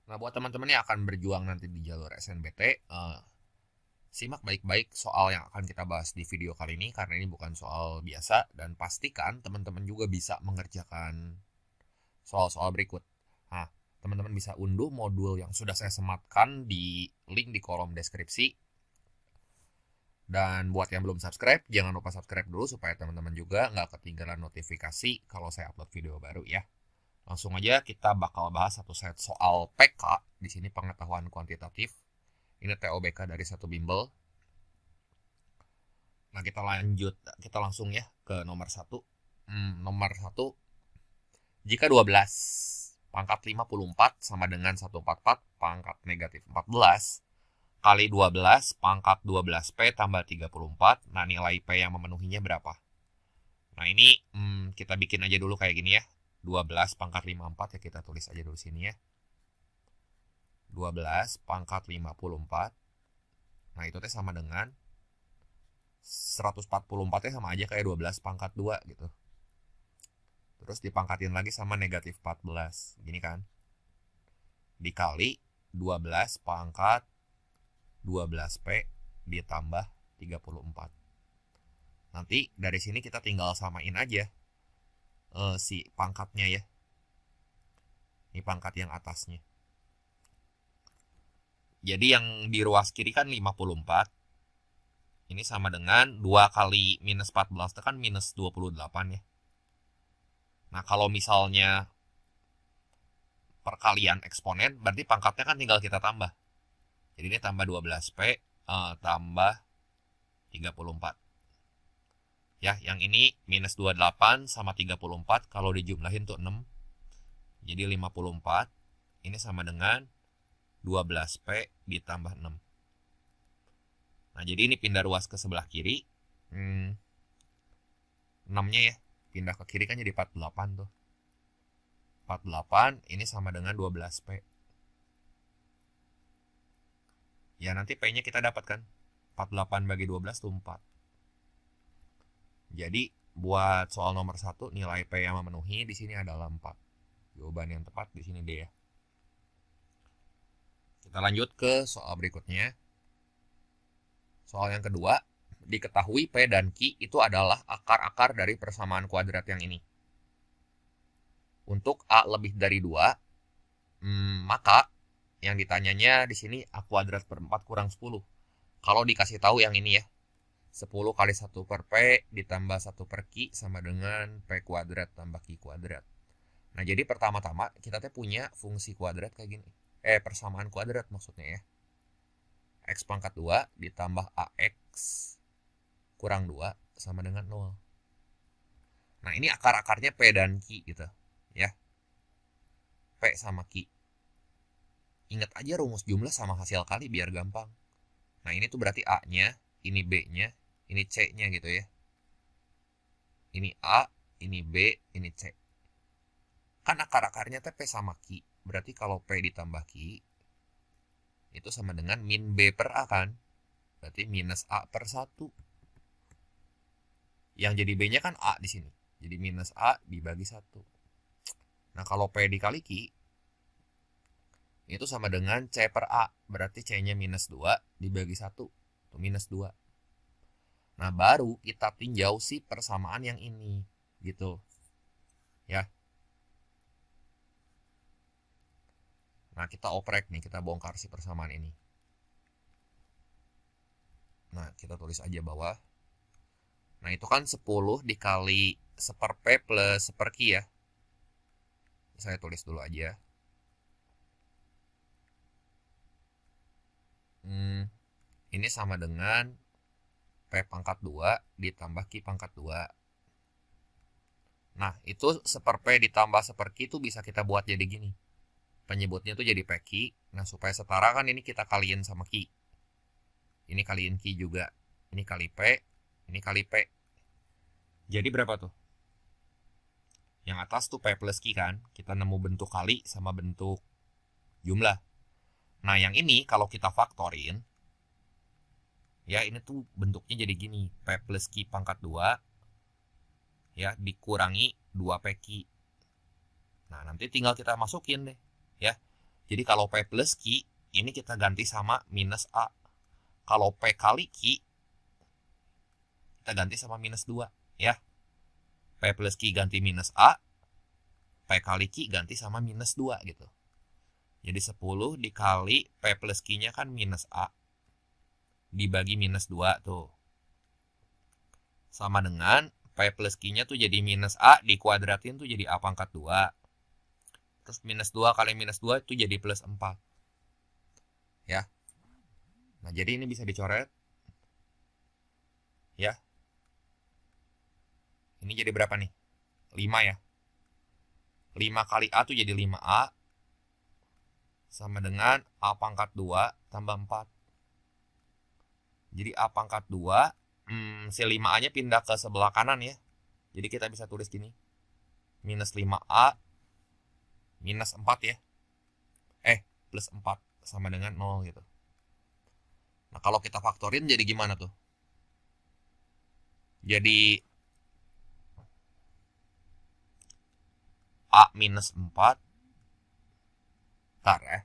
Nah, buat teman-teman yang akan berjuang nanti di jalur SNBT, simak baik-baik soal yang akan kita bahas di video kali ini karena ini bukan soal biasa dan pastikan teman-teman juga bisa mengerjakan soal-soal berikut. Nah, teman-teman bisa unduh modul yang sudah saya sematkan di link di kolom deskripsi. Dan buat yang belum subscribe, jangan lupa subscribe dulu supaya teman-teman juga nggak ketinggalan notifikasi kalau saya upload video baru ya. Langsung aja kita bakal bahas satu set soal PK. Di sini pengetahuan kuantitatif. Ini TOBK dari satu bimbel. Nah, kita langsung ya ke nomor satu. Nomor satu, jika 12 pangkat 54 sama dengan 144 pangkat negatif 14 kali 12 pangkat 12P tambah 34. Nah, nilai P yang memenuhinya berapa? Nah, ini kita bikin aja dulu kayak gini ya. 12 pangkat 54 ya, kita tulis aja dulu sini ya. 12 pangkat 54. Nah, itu teh sama dengan 144 teh sama aja kayak 12 pangkat 2 gitu. Terus dipangkatin lagi sama negatif 14. Gini kan. Dikali 12 pangkat 12P ditambah 34. Nanti dari sini kita tinggal samain aja si pangkatnya ya. Ini pangkat yang atasnya. Jadi yang di ruas kiri kan 54. Ini sama dengan 2 kali minus 14 itu kan minus 28 ya. Nah, kalau misalnya perkalian eksponen, berarti pangkatnya kan tinggal kita tambah. Jadi ini tambah 12P tambah 34. Ya, yang ini minus 28 sama 34 kalau dijumlahin tuh 6. Jadi 54. Ini sama dengan 12P ditambah 6. Nah, jadi ini pindah ruas ke sebelah kiri. 6-nya ya, pindah ke kiri kan jadi 48 tuh. 48 ini sama dengan 12P. Ya, nanti P-nya kita dapatkan 48 bagi 12 itu 4. Jadi, buat soal nomor 1, nilai P yang memenuhi di sini adalah 4. Jawaban yang tepat di sini D ya. Kita lanjut ke soal berikutnya. Soal yang kedua, diketahui P dan Q itu adalah akar-akar dari persamaan kuadrat yang ini. Untuk A lebih dari 2, maka yang ditanyanya di sini A kuadrat per 4 kurang 10. Kalau dikasih tahu yang ini ya, 10 kali 1 per P ditambah 1 per Q sama dengan P kuadrat tambah Q kuadrat. Nah, jadi pertama-tama kita punya fungsi kuadrat kayak gini. Persamaan kuadrat maksudnya ya. X pangkat 2 ditambah AX kurang 2 sama dengan 0. Nah, ini akar-akarnya P dan Q gitu ya. P sama Q. Ingat aja rumus jumlah sama hasil kali biar gampang. Nah, ini tuh berarti A-nya, ini B-nya, ini C-nya gitu ya. Ini A, ini B, ini C. Kan akar-akarnya P sama Q. Berarti kalau P ditambah Q, itu sama dengan min B per A kan. Berarti minus A per 1. Yang jadi B-nya kan A di sini. Jadi minus A dibagi 1. Nah, kalau P dikali Q, itu sama dengan C per A. Berarti C-nya minus 2 dibagi 1. Itu minus 2. Nah, baru kita tinjau si persamaan yang ini. Gitu. Ya. Nah, kita oprek nih. Kita bongkar si persamaan ini. Nah, kita tulis aja bawah. Nah, itu kan 10 dikali 1 P plus 1 Q ya. Saya tulis dulu aja. Ini sama dengan P pangkat 2 ditambah Q pangkat 2. Nah, itu 1 P ditambah 1 Q itu bisa kita buat jadi gini. Penyebutnya tuh jadi PQ. Nah, supaya setara kan ini kita kaliin sama Q. Ini kaliin Q juga. Ini kali P, ini kali P. Jadi berapa tuh? Yang atas tuh P plus Q kan. Kita nemu bentuk kali sama bentuk jumlah. Nah, yang ini kalau kita faktorin, ya ini tuh bentuknya jadi gini. P plus Q pangkat 2, ya dikurangi 2PQ. Nah, nanti tinggal kita masukin deh. Ya, Jadi kalau P plus Q, ini kita ganti sama minus A. Kalau P kali Q, kita ganti sama minus 2. Ya. P plus Q ganti minus A, P kali Q ganti sama minus 2 gitu. Jadi 10 dikali P plus Q-nya kan minus A. Dibagi minus 2 tuh. Sama dengan P plus Q-nya tuh jadi minus A, dikuadratin tuh jadi A pangkat 2. Terus minus 2 kali minus 2 itu jadi plus 4. Ya. Nah, jadi ini bisa dicoret. Ya. Ini jadi berapa nih? 5 ya. 5 kali A tuh jadi 5A. Sama dengan A pangkat 2 tambah 4. Jadi A pangkat 2, si 5A-nya pindah ke sebelah kanan ya. Jadi kita bisa tulis gini. Minus 5A minus 4 ya. Plus 4 sama dengan 0 gitu. Nah, kalau kita faktorin jadi gimana tuh? Jadi A minus 4. Bentar ya.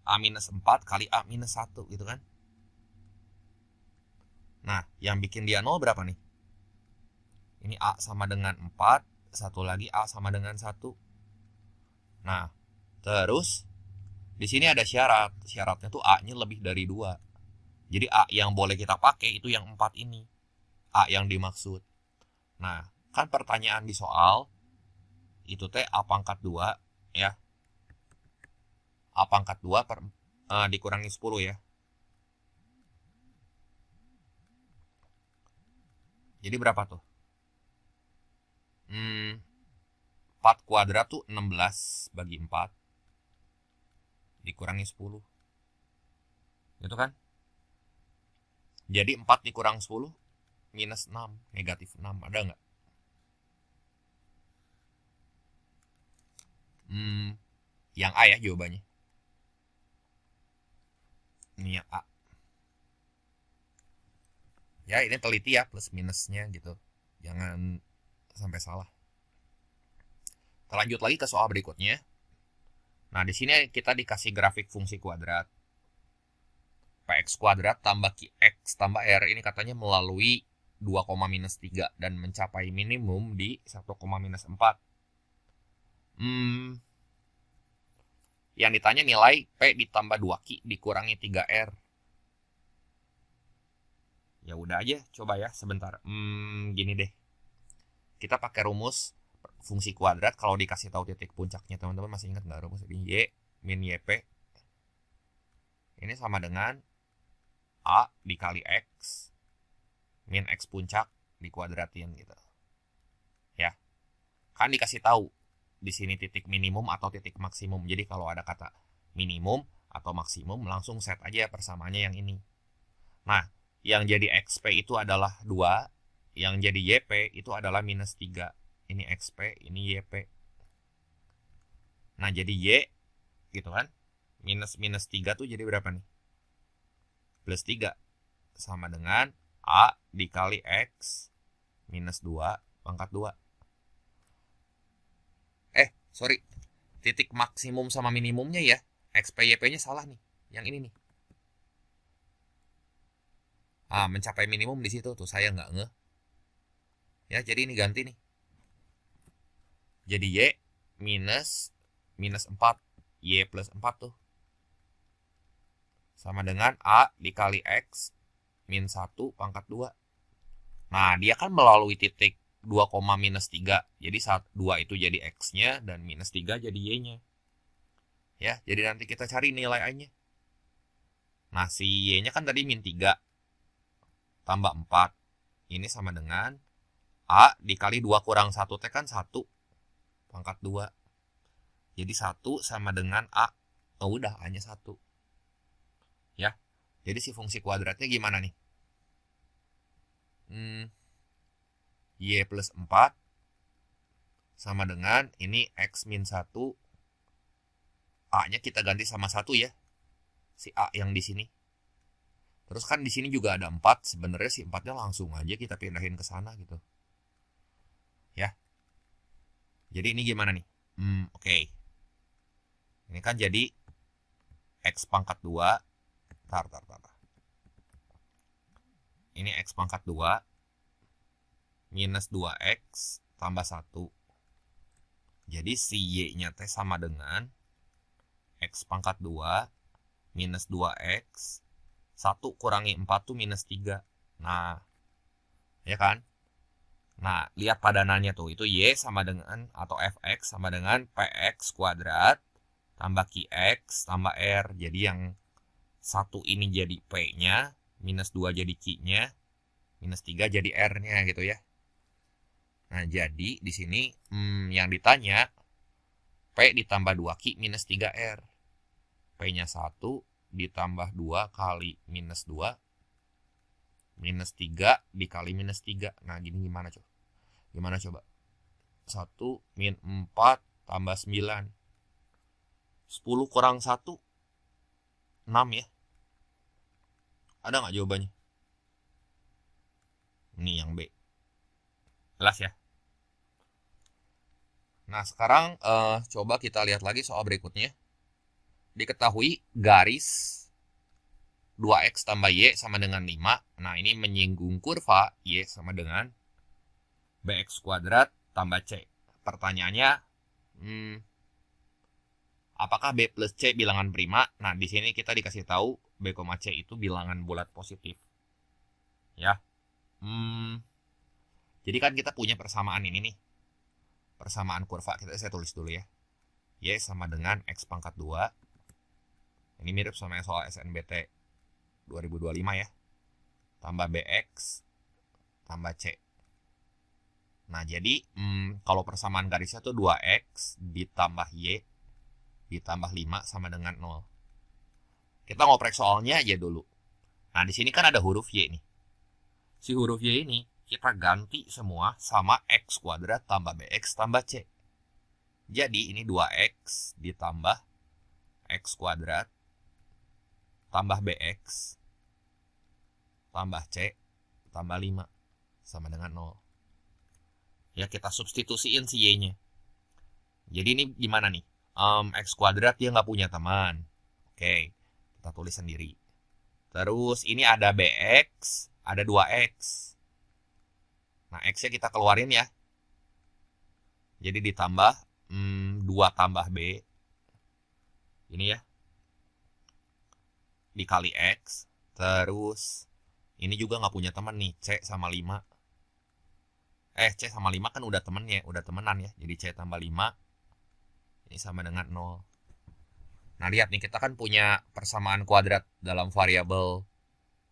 A minus 4 kali A minus 1 gitu kan. Nah, yang bikin dia 0 berapa nih? Ini A sama dengan 4. Satu lagi A sama dengan 1. Nah, terus di sini ada syarat. Syaratnya tuh A-nya lebih dari 2. Jadi A yang boleh kita pakai itu yang 4 ini. A yang dimaksud. Nah, kan pertanyaan di soal itu teh A pangkat 2 ya. A pangkat 2 dikurangi 10 ya. Jadi berapa tuh? 4 kuadrat tuh 16 bagi 4 dikurangi 10. Itu kan? Jadi 4 dikurang 10 minus 6, negatif 6. Ada nggak? Yang A ya jawabannya. Ini yang A. Ya, ini teliti ya plus minusnya gitu. Jangan sampai salah. Kita lanjut lagi ke soal berikutnya. Nah, di sini kita dikasih grafik fungsi kuadrat. Px kuadrat tambah Qx tambah R ini katanya melalui 2, minus 3 dan mencapai minimum di 1, minus 4. Yang ditanya nilai P ditambah 2Q dikurangi 3R. Ya udah aja, coba ya sebentar. Gini deh. Kita pakai rumus fungsi kuadrat kalau dikasih tahu titik puncaknya. Teman-teman masih ingat nggak rumus ini? Y min YP. Ini sama dengan A dikali X min X puncak dikuadratin gitu. Ya. Kan dikasih tahu di sini titik minimum atau titik maksimum. Jadi kalau ada kata minimum atau maksimum langsung set aja persamaannya yang ini. Nah, yang jadi XP itu adalah 2, yang jadi YP itu adalah minus 3. Ini XP, ini YP. Nah, jadi Y gitu kan. Minus 3 tuh jadi berapa nih? Plus 3. Sama dengan A dikali X minus 2 pangkat 2. Sorry. Titik maksimum sama minimumnya ya. XP YP-nya salah nih. Yang ini nih. Mencapai minimum di situ tuh saya nggak ngeh. Ya, jadi ini ganti nih. Jadi Y minus 4. Y plus 4 tuh. Sama dengan A dikali X min 1 pangkat 2. Nah, dia kan melalui titik 2, minus 3. Jadi 2 itu jadi X-nya dan minus 3 jadi Y-nya. Ya, jadi nanti kita cari nilai A-nya. Nah, si Y-nya kan tadi min 3 tambah 4. Ini sama dengan A dikali 2 kurang 1 T kan 1 pangkat 2. Jadi 1 sama dengan A. Udah, A-nya 1. Ya. Jadi si fungsi kuadratnya gimana nih? Y plus 4 sama dengan ini X min 1. A-nya kita ganti sama 1 ya. Si A yang di sini. Terus kan di sini juga ada 4. Sebenarnya si 4-nya langsung aja kita pindahin ke sana gitu. Ya. Jadi ini gimana nih? Oke. Ini kan jadi X pangkat 2. Tar. Ini X pangkat 2 minus 2X tambah 1. Jadi si Y-nya teh sama dengan X pangkat 2 minus 2X 1 kurangi 4 tuh minus 3. Nah, ya kan? Nah, lihat padanannya tuh. Itu Y sama dengan, atau Fx sama dengan Px kuadrat tambah Qx tambah R. Jadi yang 1 ini jadi P-nya, minus 2 jadi Q-nya, minus 3 jadi R-nya gitu ya. Nah, jadi di sini yang ditanya P ditambah 2Q minus 3R. P-nya 1 ditambah 2 kali minus 2 minus 3 dikali minus 3. Nah, gini gimana coba? 1 min 4 tambah 9. 10 kurang 1 6 ya. Ada nggak jawabannya? Ini yang B. Jelas ya? Nah, sekarang coba kita lihat lagi soal berikutnya. Diketahui garis 2X tambah Y sama dengan 5. Nah, ini menyinggung kurva Y sama dengan BX kuadrat tambah C. Pertanyaannya, apakah B plus C bilangan prima? Nah, di sini kita dikasih tahu B, C itu bilangan bulat positif. Ya. Jadi kan kita punya persamaan ini nih. Persamaan kurva, saya tulis dulu ya. Y sama dengan X pangkat 2. Ini mirip sama yang soal SNBT 2025 ya. Tambah BX tambah C. Nah, jadi kalau persamaan garisnya tuh 2X ditambah Y ditambah 5 sama dengan 0. Kita ngoprek soalnya aja dulu. Nah, di sini kan ada huruf Y nih. Si huruf Y ini kita ganti semua sama X kuadrat tambah BX tambah C. Jadi ini 2X ditambah X kuadrat tambah BX tambah C tambah 5 sama dengan 0. Ya, kita substitusiin si Y-nya. Jadi ini gimana nih? X kuadrat dia nggak punya teman. Oke, kita tulis sendiri. Terus ini ada BX, ada 2X. Nah, X-nya kita keluarin ya. Jadi ditambah 2 tambah B. Ini ya. Dikali X. Terus ini juga nggak punya teman nih. C sama 5. C sama 5 kan udah temennya. Udah temenan ya. Jadi C tambah 5. Ini sama dengan 0. Nah, lihat nih. Kita kan punya persamaan kuadrat dalam variabel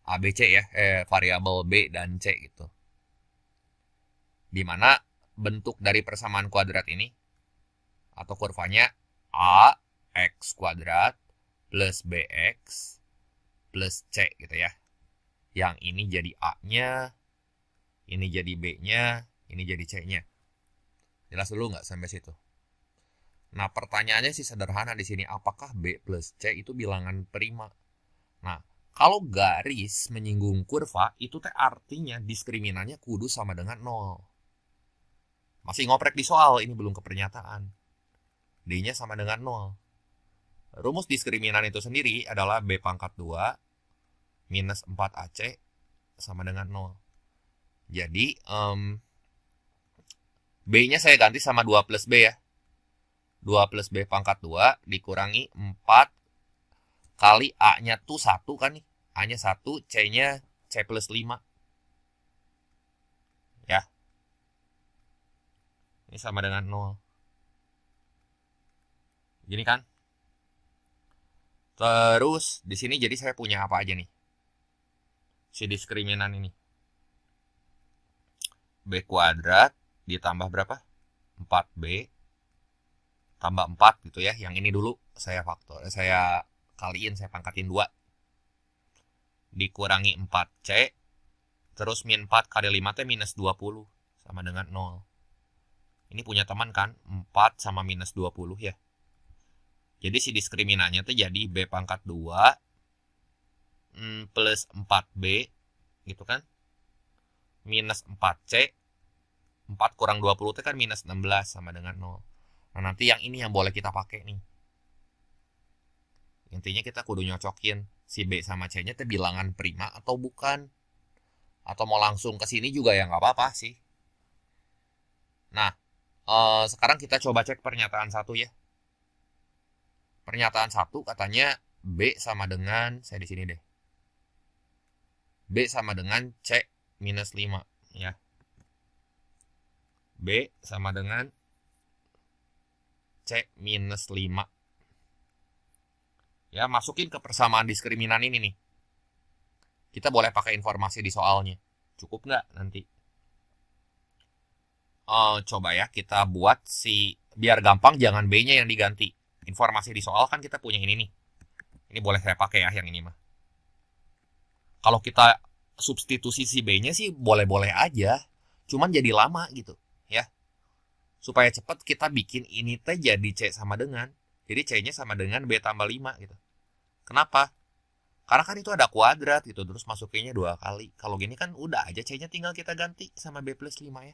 ABC ya. Variabel B dan C gitu. Dimana bentuk dari persamaan kuadrat ini atau kurvanya A X kuadrat plus BX plus C gitu ya. Yang ini jadi A-nya, ini jadi B-nya, ini jadi C-nya. Jelas dulu nggak sampai situ? Nah, pertanyaannya sih sederhana di sini. Apakah B plus C itu bilangan prima? Nah, kalau garis menyinggung kurva, itu teh artinya diskriminannya kudu sama dengan 0. Masih ngoprek di soal, ini belum ke pernyataan. D-nya sama dengan 0. Rumus diskriminan itu sendiri adalah B pangkat 2 minus 4AC sama dengan 0. Jadi, B-nya saya ganti sama 2 plus B ya. 2 plus B pangkat 2 dikurangi 4 kali A-nya tuh 1 kan nih. A-nya 1, C-nya C plus 5. Ya. Ini sama dengan 0. Gini kan? Terus di sini jadi saya punya apa aja nih? Si diskriminan ini. B kuadrat ditambah berapa? 4B tambah 4 gitu ya. Yang ini dulu saya kaliin, saya pangkatin 2. Dikurangi 4C. Terus min 4 kali 5 T minus 20 sama dengan 0. Ini punya teman kan? 4 sama minus 20 ya. Jadi si diskriminannya tuh jadi B pangkat 2 plus 4B gitu kan. Minus 4C. 4 kurang 20 itu kan minus 16 sama dengan 0. Nah, nanti yang ini yang boleh kita pakai nih. Intinya kita kudu nyocokin si B sama C-nya itu bilangan prima atau bukan. Atau mau langsung ke sini juga ya nggak apa-apa sih. Nah, sekarang kita coba cek pernyataan 1 ya. Pernyataan 1 katanya B sama dengan, saya di sini deh. B sama dengan C minus 5 ya. B sama dengan C minus 5. Ya, masukin ke persamaan diskriminan ini nih. Kita boleh pakai informasi di soalnya. Cukup nggak nanti? Coba ya, kita buat biar gampang jangan B-nya yang diganti. Informasi di soal kan kita punya ini nih. Ini boleh saya pakai ya yang ini mah. Kalau kita substitusi si B-nya sih boleh-boleh aja. Cuman jadi lama gitu ya. Supaya cepat kita bikin ini teh jadi C sama dengan. Jadi C-nya sama dengan B tambah 5 gitu. Kenapa? Karena kan itu ada kuadrat gitu. Terus masukinnya 2 kali. Kalau gini kan udah aja C-nya tinggal kita ganti sama B plus 5 ya.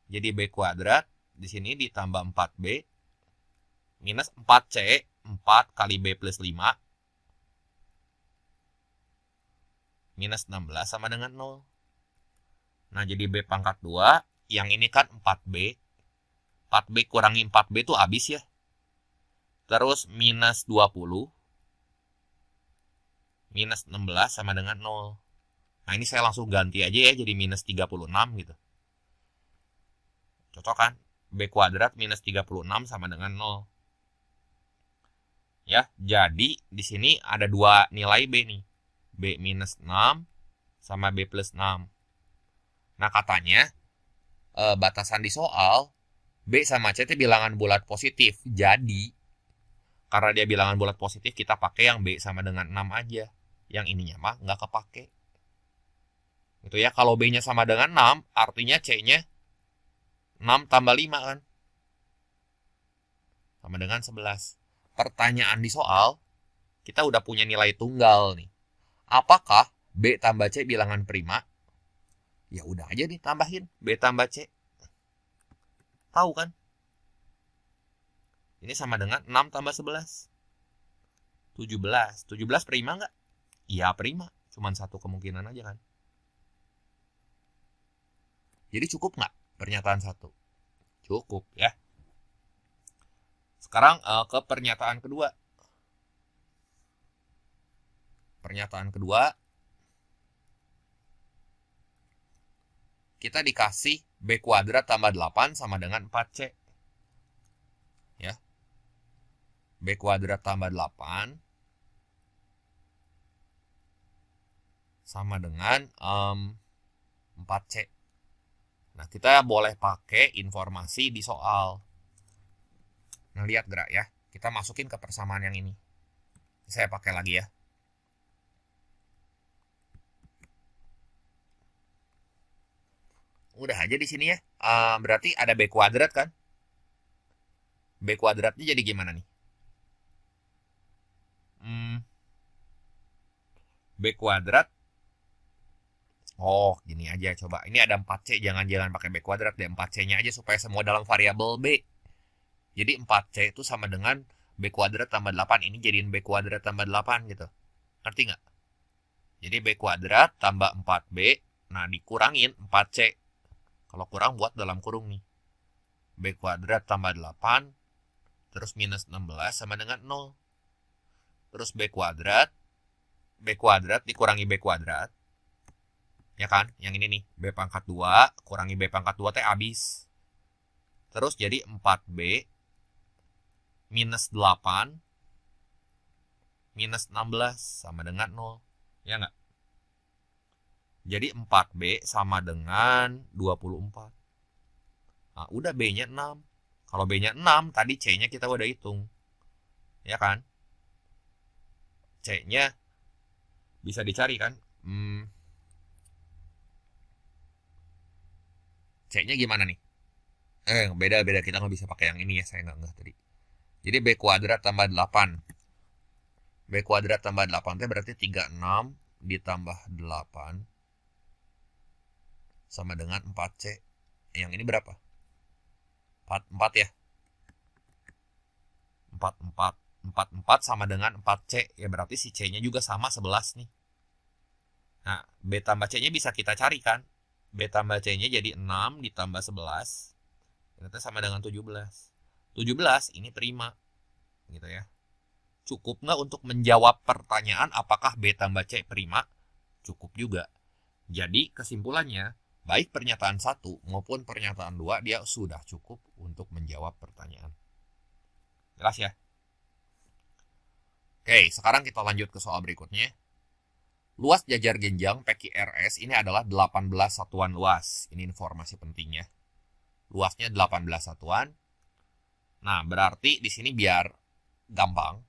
Jadi B kuadrat di sini ditambah 4B minus 4C 4 kali B plus 5 minus 16 sama dengan 0. Nah, jadi B pangkat 2, yang ini kan 4B. 4B kurangi 4B itu habis ya. Terus minus 20 minus 16 sama dengan 0. Nah, ini saya langsung ganti aja ya jadi minus 36 gitu. Cocok kan? B kuadrat minus 36 sama dengan 0. Ya, jadi di sini ada 2 nilai B nih. B minus 6 sama B plus 6. Nah, katanya batasan di soal B sama C itu bilangan bulat positif. Jadi, karena dia bilangan bulat positif, kita pakai yang B sama dengan 6 aja. Yang ininya mah nggak kepake. Gitu ya, kalau B-nya sama dengan 6, artinya C-nya 6 tambah 5 kan? Sama dengan 11. Pertanyaan di soal, kita udah punya nilai tunggal nih. Apakah B tambah C bilangan prima? Ya udah aja nih tambahin B tambah C. Tahu kan? Ini sama dengan 6 tambah 11. 17. 17 prima nggak? Iya prima. Cuman satu kemungkinan aja kan. Jadi cukup nggak pernyataan 1? Cukup ya. Sekarang ke pernyataan kedua. Pernyataan kedua, kita dikasih B kuadrat tambah 8 sama dengan 4C. Ya. B kuadrat tambah 8 sama dengan 4C. Nah, kita boleh pakai informasi di soal. Nah, lihat gerak ya. Kita masukin ke persamaan yang ini. Saya pakai lagi ya. Udah aja di sini ya. Berarti ada B kuadrat kan? B kuadratnya jadi gimana nih? B kuadrat. Oh, gini aja coba. Ini ada 4C, jangan pakai B kuadrat deh. 4C-nya aja supaya semua dalam variabel B. Jadi 4C itu sama dengan B kuadrat tambah 8. Ini jadiin B kuadrat tambah 8 gitu. Ngerti nggak? Jadi B kuadrat tambah 4B. Nah, dikurangin 4C. Kalau kurang buat dalam kurung nih. B kuadrat tambah 8. Terus minus 16 sama dengan 0. Terus B kuadrat dikurangi B kuadrat. Ya kan? Yang ini nih. B pangkat 2 kurangi B pangkat 2 teh habis. Terus jadi 4B minus 8 minus 16 sama dengan 0. Ya nggak? Jadi 4B sama dengan 24. Nah, udah B-nya 6. Kalau B-nya 6, tadi C-nya kita udah hitung. Ya kan? C-nya bisa dicari kan? C-nya gimana nih? Beda. Kita nggak bisa pakai yang ini ya. Saya nggak tadi. Jadi B kuadrat tambah 8. B kuadrat tambah 8 itu berarti 36 ditambah 8 sama dengan 4C. Yang ini berapa? 44 ya? 44 44 sama dengan 4C. Ya berarti si C-nya juga sama 11 nih. Nah, B tambah C-nya bisa kita cari kan. B tambah C-nya jadi 6 ditambah 11. Itu sama dengan 17. 17 ini prima. Gitu ya. Cukup nggak untuk menjawab pertanyaan apakah B tambah C prima? Cukup juga. Jadi kesimpulannya, baik pernyataan 1 maupun pernyataan 2 dia sudah cukup untuk menjawab pertanyaan. Jelas ya? Oke, sekarang kita lanjut ke soal berikutnya. Luas jajar genjang PQRS ini adalah 18 satuan luas. Ini informasi pentingnya. Luasnya 18 satuan. Nah, berarti di sini biar gampang,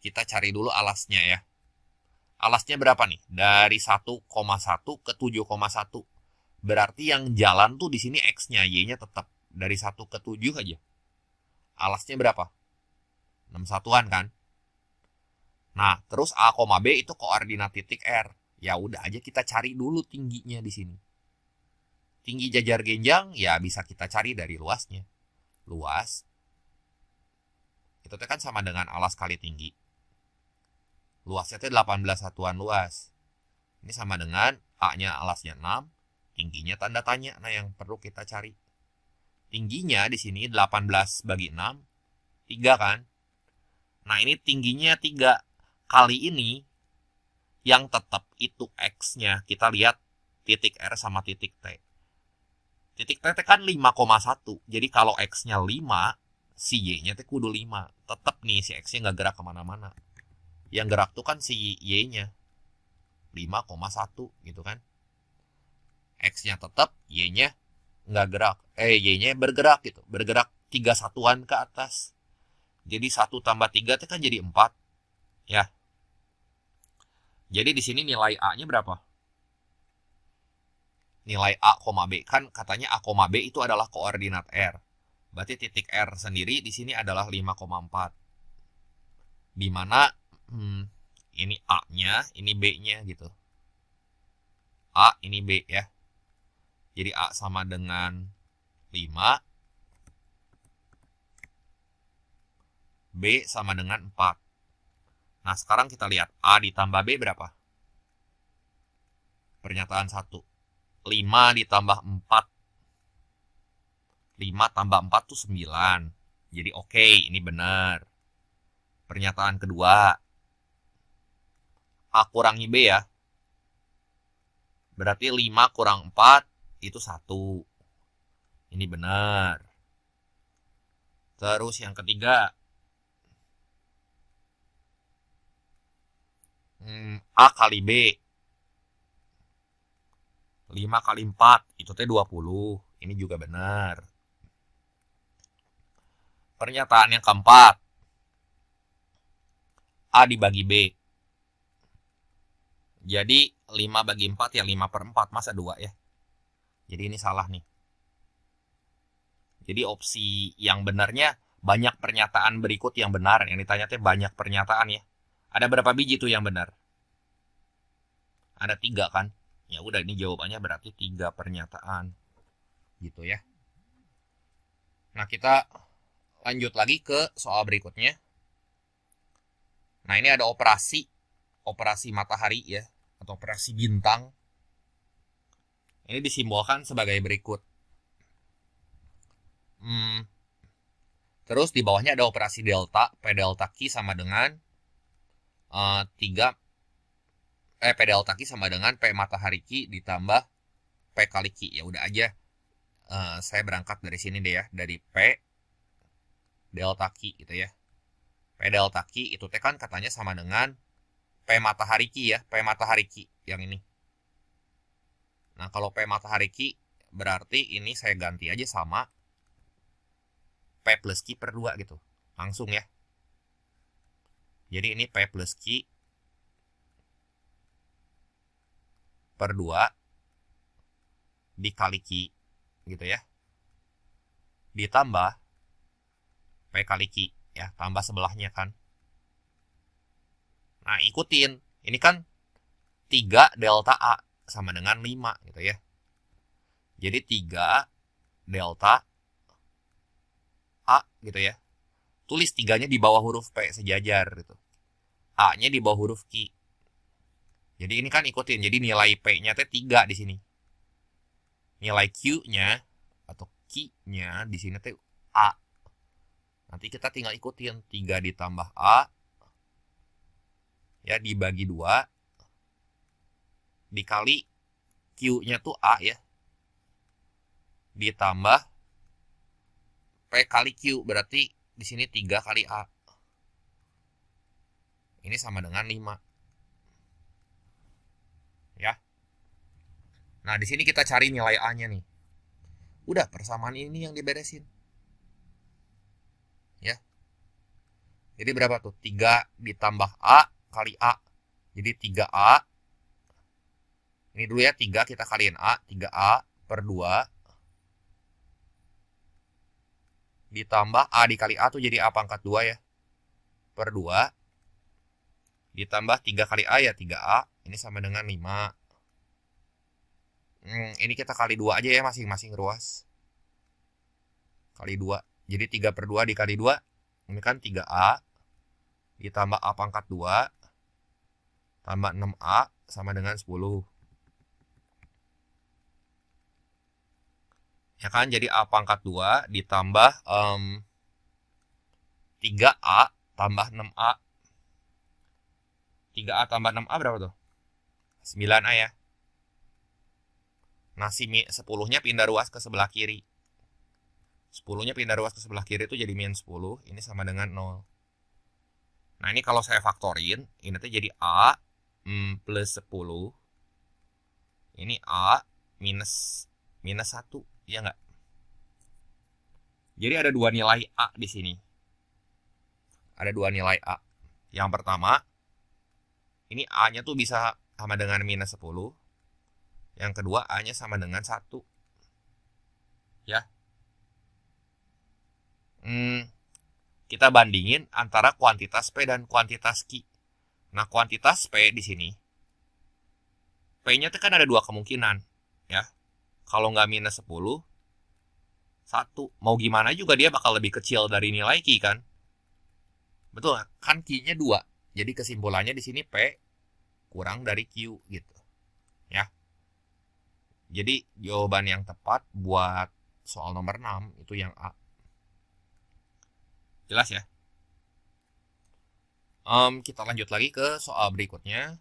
kita cari dulu alasnya ya. Alasnya berapa nih? Dari 1,1 ke 7,1. Berarti yang jalan tuh di sini X-nya, Y-nya tetap. Dari 1 ke 7 aja. Alasnya berapa? 6 satuan kan? Nah, terus A, B itu koordinat titik R. Ya udah aja kita cari dulu tingginya di sini. Tinggi jajar genjang ya bisa kita cari dari luasnya. Luas itu kan sama dengan alas kali tinggi. Luasnya itu 18 satuan luas. Ini sama dengan A-nya alasnya 6, tingginya tanda tanya. Nah, yang perlu kita cari. Tingginya di sini 18 bagi 6, 3 kan? Nah, ini tingginya 3. Kali ini yang tetap itu X-nya. Kita lihat titik R sama titik T. Titik T kan 5,1. Jadi kalau X-nya 5, si Y-nya itu kudu 5. Tetap nih si X-nya nggak gerak kemana-mana. Yang gerak tuh kan si Y-nya 5,1 gitu kan. X-nya tetap, Y-nya nggak gerak. Y-nya bergerak gitu. Bergerak 3 satuan ke atas. Jadi 1 tambah 3 itu kan jadi 4. Ya. Jadi di sini nilai A-nya berapa? Nilai A, B. Kan katanya A, B itu adalah koordinat R. Berarti titik R sendiri di sini adalah 5,4. Di mana ini A-nya, ini B-nya gitu. A, ini B ya. Jadi A sama dengan 5. B sama dengan 4. Nah, sekarang kita lihat A ditambah B berapa? Pernyataan 1. 5 ditambah 4. 5 tambah 4 itu 9. Jadi oke, ini benar. Pernyataan kedua. A kurangi B ya. Berarti 5 kurang 4 itu 1. Ini benar. Terus yang ketiga. A kali B. 5 kali 4 itu teh 20. Ini juga benar. Pernyataan yang keempat. A dibagi B. Jadi 5 bagi 4 ya 5/4. Masa 2 ya. Jadi ini salah nih. Jadi opsi yang benarnya banyak pernyataan berikut yang benar. Yang ditanya teh banyak pernyataan ya. Ada berapa biji tuh yang benar? Ada 3 kan? Ya udah, ini jawabannya berarti 3 pernyataan. Gitu ya. Nah, kita lanjut lagi ke soal berikutnya. Nah, ini ada operasi matahari ya, atau operasi bintang. Ini disimbolkan sebagai berikut. Terus di bawahnya ada operasi delta, P delta Q sama dengan 3 P delta Q sama dengan P matahari Q ditambah P kali Q. Ya udah aja. Saya berangkat dari sini deh ya, dari P delta Q gitu ya. P delta Q itu kan katanya sama dengan P matahari Q ya, P matahari Q yang ini. Nah, kalau P matahari Q berarti ini saya ganti aja sama P plus Q per 2 gitu. Langsung ya. Jadi ini P plus Q per 2 dikali Q gitu ya. Ditambah P kali Q ya, tambah sebelahnya kan. Nah, ikutin. Ini kan 3 delta A sama dengan 5 gitu ya. Jadi 3 delta A gitu ya. tulis 3-nya di bawah huruf P sejajar gitu. A-nya di bawah huruf Q. Jadi ini kan ikutin. Jadi nilai P-nya teh 3 di sini. Nilai Q-nya atau Q-nya di sini teh A. Nanti kita tinggal ikutin 3 ditambah A ya dibagi 2 dikali Q-nya tuh A ya. Ditambah P kali Q, berarti di sini 3 kali A. Ini sama dengan 5. Ya. Nah, di sini kita cari nilai A-nya nih. Udah, persamaan ini yang diberesin. Ya. Jadi berapa tuh? 3 ditambah A kali A. Jadi 3A. Ini dulu ya, 3 kita kaliin A. 3A per 2. Ditambah A dikali A tuh jadi A pangkat 2 ya. Per 2. Ditambah 3 kali A ya 3A. Ini sama dengan 5. Ini kita kali 2 aja ya masing-masing ruas. Kali 2. Jadi 3 per 2 dikali 2. Ini kan 3A. Ditambah A pangkat 2. Tambah 6A sama dengan 10. Ya kan, jadi A pangkat 2 ditambah 3A tambah 6A. 3A tambah 6A berapa tuh? 9A ya. Nah, 10-nya pindah ruas ke sebelah kiri. 10-nya pindah ruas ke sebelah kiri itu jadi min 10. Ini sama dengan 0. Nah, ini kalau saya faktorin, ini tuh jadi A plus 10. Ini A minus 1. Iya nggak? Jadi ada 2 nilai A di sini. Ada 2 nilai A. Yang pertama, ini A-nya tuh bisa sama dengan minus 10. Yang kedua, A-nya sama dengan 1. Ya. Kita bandingin antara kuantitas P dan kuantitas Q. Nah, kuantitas P di sini, P-nya tuh kan ada 2 kemungkinan. Ya. Kalau nggak minus 10, 1. Mau gimana juga dia bakal lebih kecil dari nilai Q kan? Betul kan, Q-nya 2. Jadi kesimpulannya di sini P kurang dari Q gitu. Ya. Jadi jawaban yang tepat buat soal nomor 6 itu yang A. Jelas ya? Kita lanjut lagi ke soal berikutnya.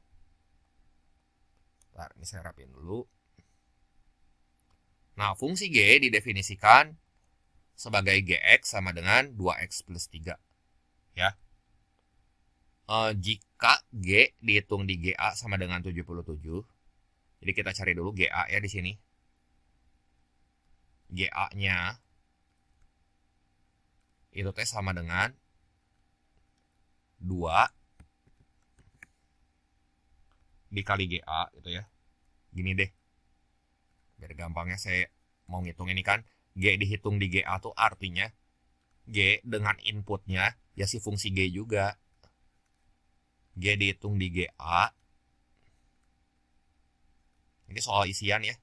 Bentar, ini saya rapiin dulu. Nah, fungsi G didefinisikan sebagai Gx sama dengan 2x plus 3. Ya. Jika G dihitung di GA sama dengan 77. Jadi kita cari dulu GA ya di sini. GA-nya itu teh sama dengan 2 dikali GA gitu ya. Gini deh. Biar gampangnya saya mau ngitung ini kan. G dihitung di GA tuh artinya G dengan inputnya ya si fungsi G juga. G dihitung di GA. Ini soal isian ya.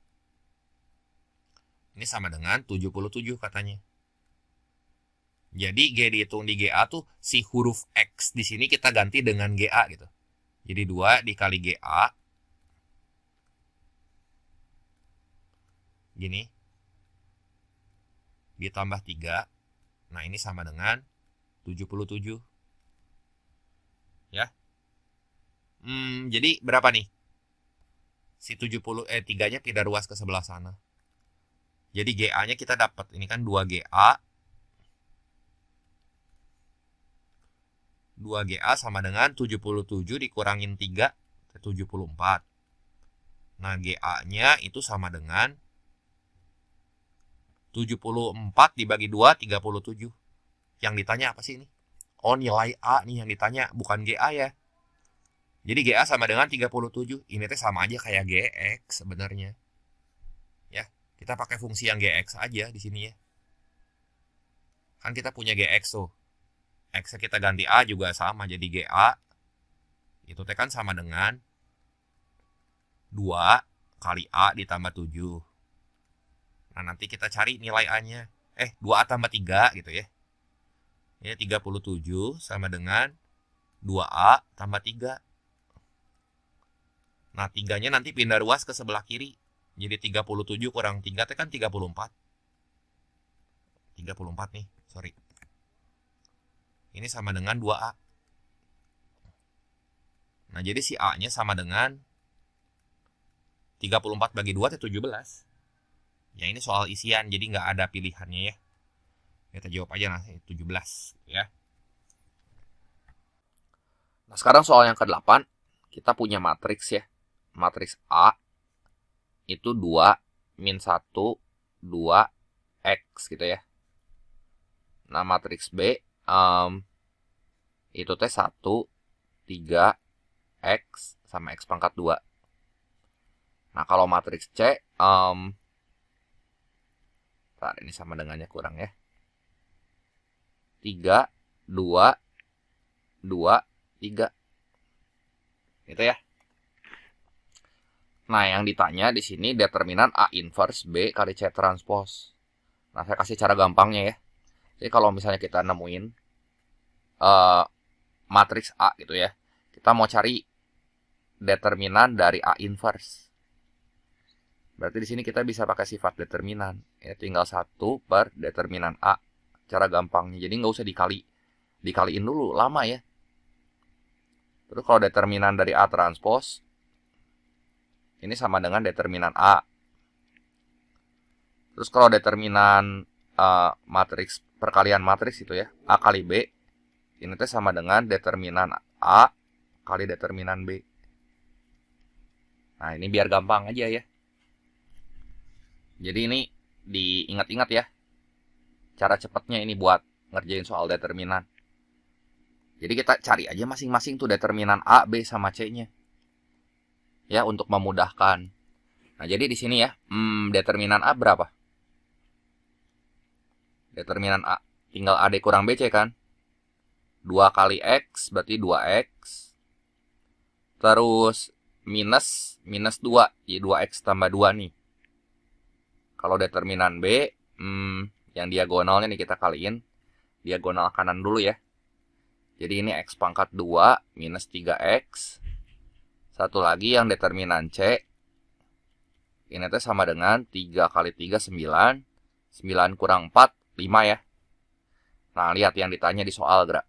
Ini sama dengan 77 katanya. Jadi G dihitung di GA tuh si huruf X di sini kita ganti dengan GA gitu. Jadi 2 dikali GA. Gini. Ditambah 3. Nah, ini sama dengan 77. Ya. Jadi berapa nih? Si 3-nya pindah ruas ke sebelah sana. Jadi GA-nya kita dapat. Ini kan 2GA. 2GA sama dengan 77 dikurangin 3. 74. Nah, GA-nya itu sama dengan 74 dibagi 2, 37. Yang ditanya apa sih ini? Oh, nilai A nih yang ditanya, bukan GA ya. Jadi GA sama dengan 37. Ini teh sama aja kayak GX sebenarnya. Ya, kita pakai fungsi yang GX aja di sini ya. Kan kita punya GX tuh. X kita ganti A juga sama, jadi GA. Itu teh kan sama dengan 2 kali A ditambah 7. Nah, nanti kita cari nilai A-nya. 2A tambah 3 gitu ya. Ya, 37 sama dengan 2A tambah 3. Nah, 3-nya nanti pindah ruas ke sebelah kiri. Jadi 37 kurang 3 itu kan 34. 34 nih, sorry. Ini sama dengan 2A. Nah, jadi si A-nya sama dengan 34 bagi 2 itu 17. Ya, ini soal isian, jadi nggak ada pilihannya ya. Kita jawab aja nah, 17 ya. Nah, sekarang soal yang ke-8, kita punya matriks ya. Matriks A itu 2, min 1, 2, X gitu ya. Nah, matriks B itu teh 1, 3, X sama X pangkat 2. Nah, kalau matriks C, ini sama dengannya kurang ya. 3, 2, 2, 3. Gitu ya. Nah, yang ditanya di sini determinan A inverse B kali C transpose. Nah, saya kasih cara gampangnya ya. Jadi kalau misalnya kita nemuin matriks A gitu ya, kita mau cari determinan dari A inverse. Berarti di sini kita bisa pakai sifat determinan. Ya, tinggal 1 per determinan A. Cara gampangnya. Jadi nggak usah dikaliin dulu, lama ya. Terus kalau determinan dari A transpose, ini sama dengan determinan A. Terus kalau determinan matriks perkalian matriks itu ya, A kali B, ini tuh sama dengan determinan A kali determinan B. Nah, ini biar gampang aja ya. Jadi ini diingat-ingat ya. Cara cepatnya ini buat ngerjain soal determinan. Jadi kita cari aja masing-masing tuh determinan A, B, sama C-nya. Ya, untuk memudahkan. Nah, jadi di sini ya, determinan A berapa? Determinan A, tinggal AD kurang BC kan? 2 kali X, berarti 2X. Terus minus 2, ya 2X tambah 2 nih. Kalau determinan B, yang diagonalnya nih kita kaliin. Diagonal kanan dulu ya. Jadi ini X pangkat 2 minus 3X. Satu lagi yang determinan C. Ini tuh sama dengan 3 kali 3, 9. 9 kurang 4, 5 ya. Nah, lihat yang ditanya di soal gerak.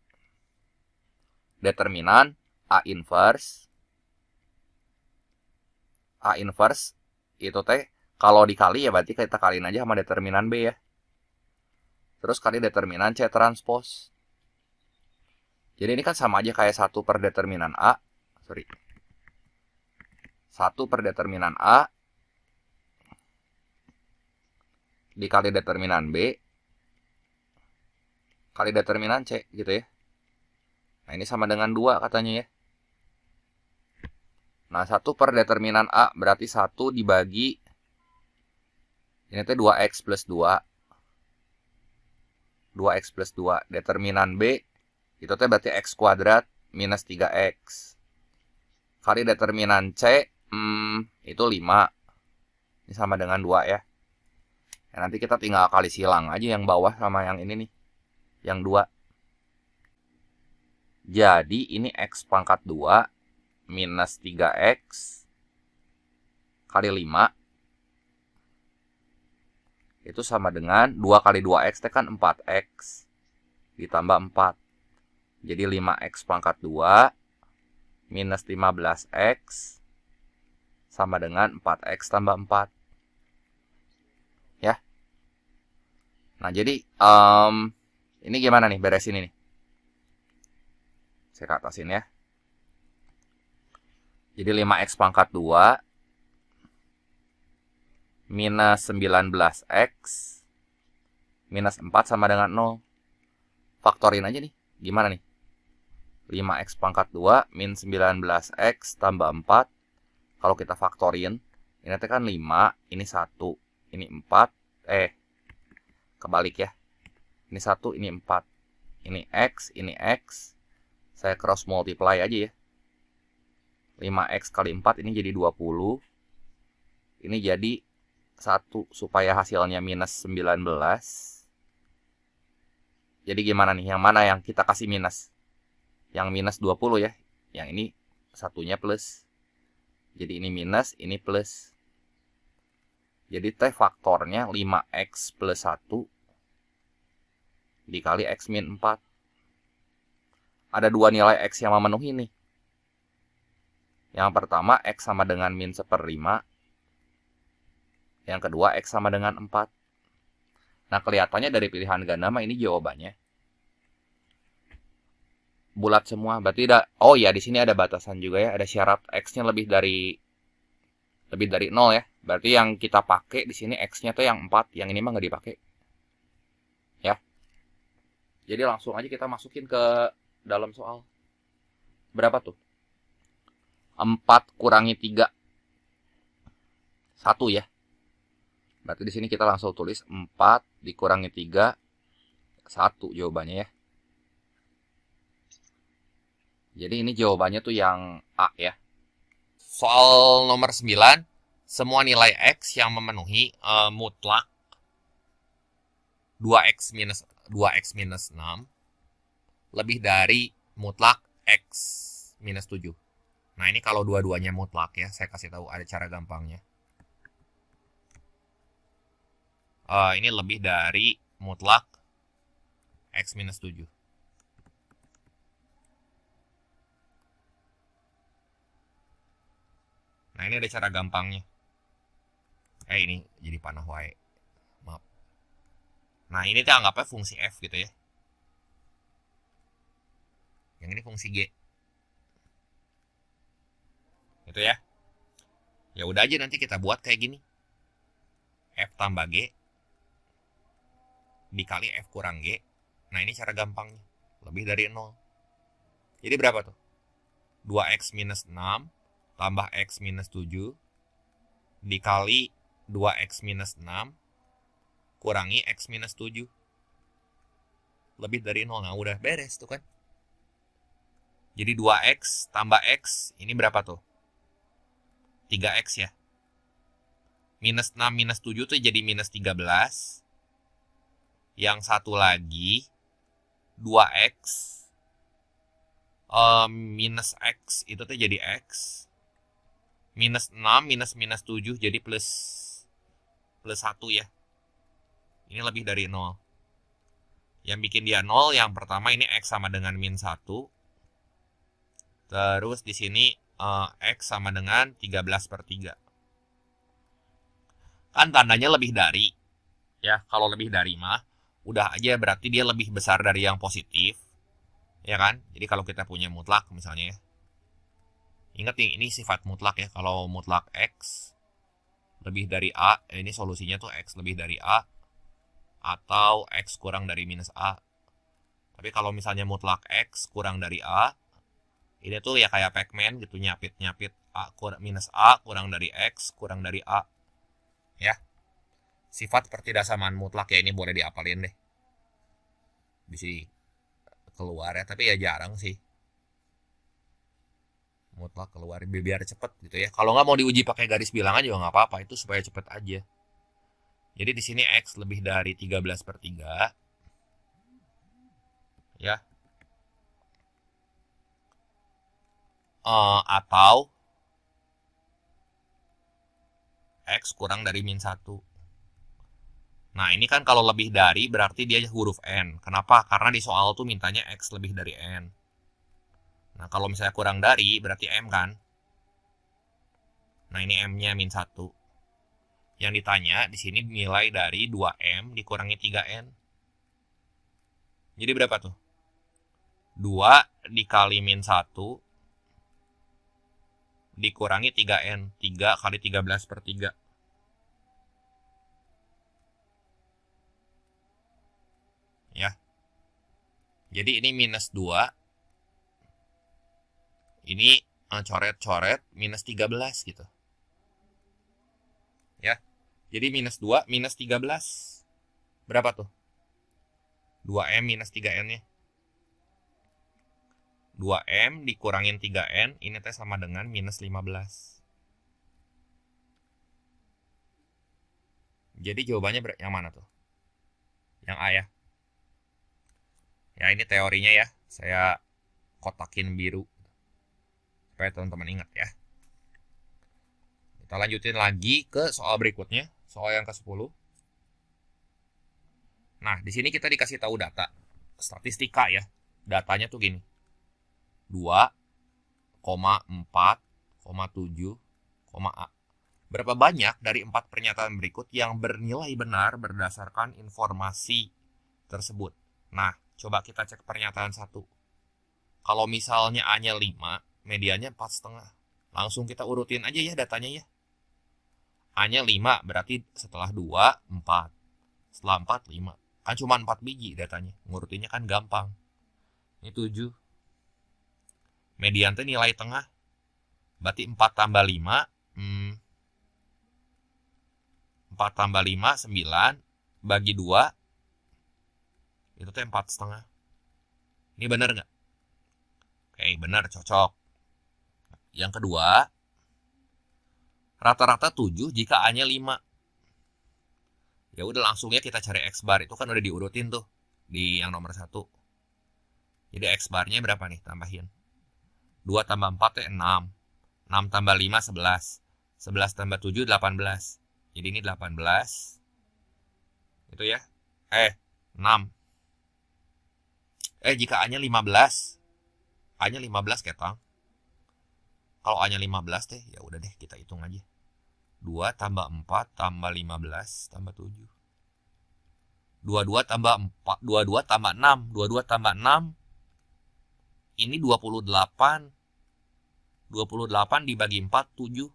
Determinan A inverse. A inverse itu teh kalau dikali ya berarti kita kaliin aja sama determinan B ya. Terus kali determinan C transpose. Jadi ini kan sama aja kayak 1 per determinan A. 1 per determinan A dikali determinan B kali determinan C gitu ya. Nah, ini sama dengan 2 katanya ya. Nah, 1 per determinan A berarti 1 dibagi ini tuh 2X plus 2. 2X plus 2. Determinan B itu tuh berarti X kuadrat minus 3X. Kali determinan C itu 5. Ini sama dengan 2 ya. Nah, nanti kita tinggal kali silang aja yang bawah sama yang ini nih. Yang 2. Jadi ini X pangkat 2 minus 3X kali 5. Itu sama dengan 2 kali 2X itu kan 4X. Ditambah 4. Jadi 5X pangkat 2 minus 15X sama dengan 4X tambah 4. Ya. Nah, jadi ini gimana nih beresin ini? Saya ke atasin ya. Jadi 5X pangkat 2 minus 19X minus 4 sama dengan 0. Faktorin aja nih. Gimana nih? 5X pangkat 2 min 19X tambah 4. Kalau kita faktorin, ini kan 5, ini 1, ini 4. Kebalik ya. Ini 1, ini 4. Ini X, ini X. Saya cross multiply aja ya. 5X kali 4 ini jadi 20. Ini jadi 1 supaya hasilnya minus 19. Jadi gimana nih? Yang mana yang kita kasih minus? Yang minus 20 ya. Yang ini satunya plus. Jadi ini minus, ini plus. Jadi T faktornya 5X plus 1 dikali X min 4. Ada dua nilai X yang memenuhi nih. Yang pertama X sama dengan min 1/5. Yang kedua X sama dengan 4. Nah, kelihatannya dari pilihan ganda mah ini jawabannya bulat semua. Berarti oh ya, di sini ada batasan juga ya, ada syarat X-nya lebih dari 0 ya. Berarti yang kita pakai di sini X-nya tuh yang 4, yang ini mah nggak dipakai. Ya. Jadi langsung aja kita masukin ke dalam soal. Berapa tuh? 4 kurangi 3. 1 ya. Berarti di sini kita langsung tulis 4 dikurangi 3, 1 jawabannya ya. Jadi ini jawabannya tuh yang A ya. Soal nomor 9, semua nilai X yang memenuhi mutlak 2X minus 6 lebih dari mutlak X minus 7. Nah, ini kalau dua-duanya mutlak ya, saya kasih tahu ada cara gampangnya. Ini lebih dari mutlak X minus 7. Nah, ini ada cara gampangnya. Ini jadi panah wae. Maaf. Nah, ini kita anggapnya fungsi F gitu ya. Yang ini fungsi G. Gitu ya. Ya udah aja nanti kita buat kayak gini. F tambah G dikali F kurang G. Nah, ini cara gampangnya. Lebih dari 0. Jadi berapa tuh? 2X minus 6 tambah X minus 7 dikali 2X minus 6 kurangi X minus 7. Lebih dari 0. Nah, udah beres tuh kan. Jadi 2X tambah X, ini berapa tuh? 3X ya. Minus 6 minus 7 tuh jadi minus 13. Yang satu lagi 2X minus X itu tuh jadi X. Minus 6 minus 7 jadi plus 1 ya. Ini lebih dari 0. Yang bikin dia 0 yang pertama ini X sama dengan min 1. Terus di sini X sama dengan 13/3. Kan tandanya lebih dari. Ya, kalau lebih dari mah udah aja berarti dia lebih besar dari yang positif. Ya kan? Jadi kalau kita punya mutlak misalnya ya. Ingat nih, ini sifat mutlak ya. Kalau mutlak X lebih dari A, ini solusinya tuh X lebih dari A atau X kurang dari minus A. Tapi kalau misalnya mutlak X kurang dari A, ini tuh ya kayak Pac-Man gitu, nyapit-nyapit minus A kurang dari X kurang dari A. Ya. Sifat pertidasamaan mutlak ya, ini boleh diapalin deh. Bisa keluar ya, tapi ya jarang sih. Mutlak keluar biar cepet gitu ya. Kalau nggak mau diuji pakai garis bilangan juga nggak apa-apa, itu supaya cepet aja. Jadi di sini X lebih dari 13/3. Ya. Atau X kurang dari min 1. Nah, ini kan kalau lebih dari berarti dia huruf N. Kenapa? Karena di soal tuh mintanya X lebih dari N. Nah, kalau misalnya kurang dari berarti M kan. Nah, ini M-nya min 1. Yang ditanya di sini nilai dari 2M dikurangi 3N. Jadi berapa tuh? 2 dikali min 1 dikurangi 3N. 3 kali 13/3. Ya. Jadi ini minus 2. Ini coret-coret minus 13 gitu. Ya. Jadi minus 2 minus 13. Berapa tuh? 2M minus 3N-nya. 2M dikurangin 3N, ini teh sama dengan minus 15. Jadi jawabannya yang mana tuh? Yang A ya. Ya ini teorinya ya, saya kotakin biru supaya teman-teman ingat ya. Kita lanjutin lagi ke soal berikutnya, soal yang ke-10. Nah, di sini kita dikasih tahu data statistika ya. Datanya tuh gini. 2,4,7, A. Berapa banyak dari 4 pernyataan berikut yang bernilai benar berdasarkan informasi tersebut? Nah, coba kita cek pernyataan 1. Kalau misalnya A-nya 5, mediannya 4,5. Langsung kita urutin aja ya datanya ya. A-nya 5, berarti setelah 2, 4. Setelah 4, 5. Kan cuma 4 biji datanya. Ngurutinnya kan gampang. Ini 7. Median itu nilai tengah. Berarti 4 tambah 5. 4 tambah 5, 9. Bagi 2. Itu tuh 4,5. Ini benar nggak? Oke, benar, cocok. Yang kedua, rata-rata 7 jika A-nya 5. Ya udah langsung ya kita cari X bar. Itu kan udah diurutin tuh di yang nomor 1. Jadi X barnya berapa nih? Tambahin. 2 tambah 4 ya 6. 6 tambah 5 11. 11 tambah 7 18. Jadi ini 18. Itu ya. 6. Jika A-nya 15. A-nya 15 ketang. Kalau A-nya 15 teh, ya udah deh kita hitung aja. 2 tambah 4 tambah 15 tambah 7. 22 tambah 4, 22 tambah 6, 22 tambah 6. Ini 28. 28 dibagi 4, 7.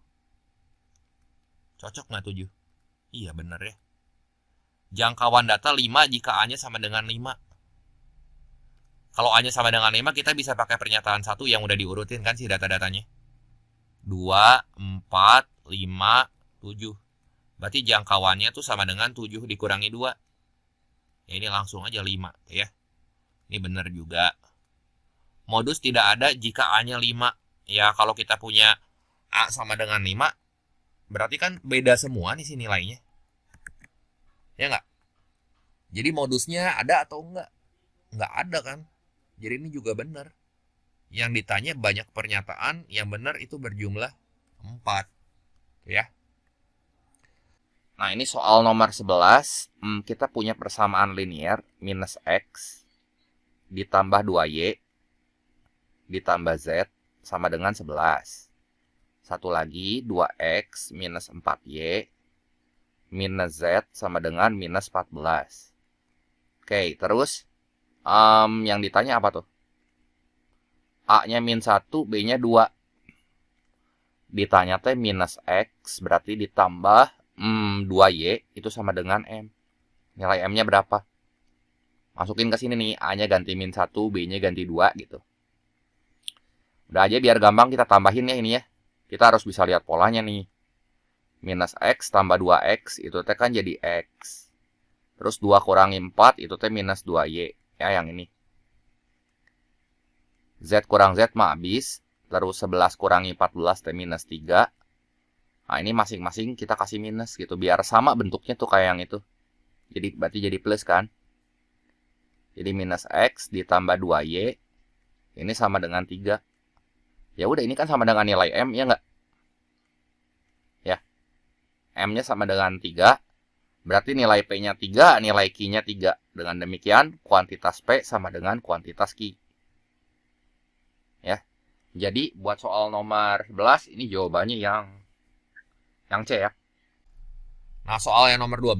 Cocok nggak 7? Iya bener ya. Jangkauan data 5 jika A-nya sama dengan 5. Kalau A-nya sama dengan 5, kita bisa pakai pernyataan 1 yang udah diurutin kan si data-datanya. 2, 4, 5, 7. Berarti jangkauannya tuh sama dengan 7 dikurangi 2. Ya ini langsung aja 5 ya. Ini bener juga. Modus tidak ada jika A-nya 5. Ya kalau kita punya A sama dengan 5, berarti kan beda semua nih sih nilainya. Ya nggak? Jadi modusnya ada atau enggak? Nggak ada kan? Jadi ini juga bener. Yang ditanya banyak pernyataan, yang benar itu berjumlah 4. Ya. Nah ini soal nomor 11. Kita punya persamaan linear minus X ditambah 2Y ditambah Z sama dengan 11. Satu lagi 2X minus 4Y minus Z sama dengan minus 14. Oke, terus yang ditanya apa tuh? A-nya min 1, B-nya 2. Ditanya teh minus X, berarti ditambah 2Y, itu sama dengan M. Nilai M-nya berapa? Masukin ke sini nih, A-nya ganti min 1, B-nya ganti 2 gitu. Udah aja biar gampang kita tambahin ya ini ya. Kita harus bisa lihat polanya nih. Minus X tambah 2X, itu teh kan jadi X. Terus 2 kurangi 4, itu teh minus 2Y. Ya yang ini. Z kurang Z mah habis. Terus 11 kurangi 14 teh minus 3. Nah ini masing-masing kita kasih minus gitu. Biar sama bentuknya tuh kayak yang itu. Jadi berarti jadi plus kan. Jadi minus X ditambah 2Y. Ini sama dengan 3. Ya udah ini kan sama dengan nilai M ya nggak? Ya. M-nya sama dengan 3. Berarti nilai P-nya 3, nilai Q-nya 3. Dengan demikian kuantitas P sama dengan kuantitas Q. Ya. Jadi buat soal nomor 11 ini jawabannya yang C ya. Nah, soal yang nomor 12,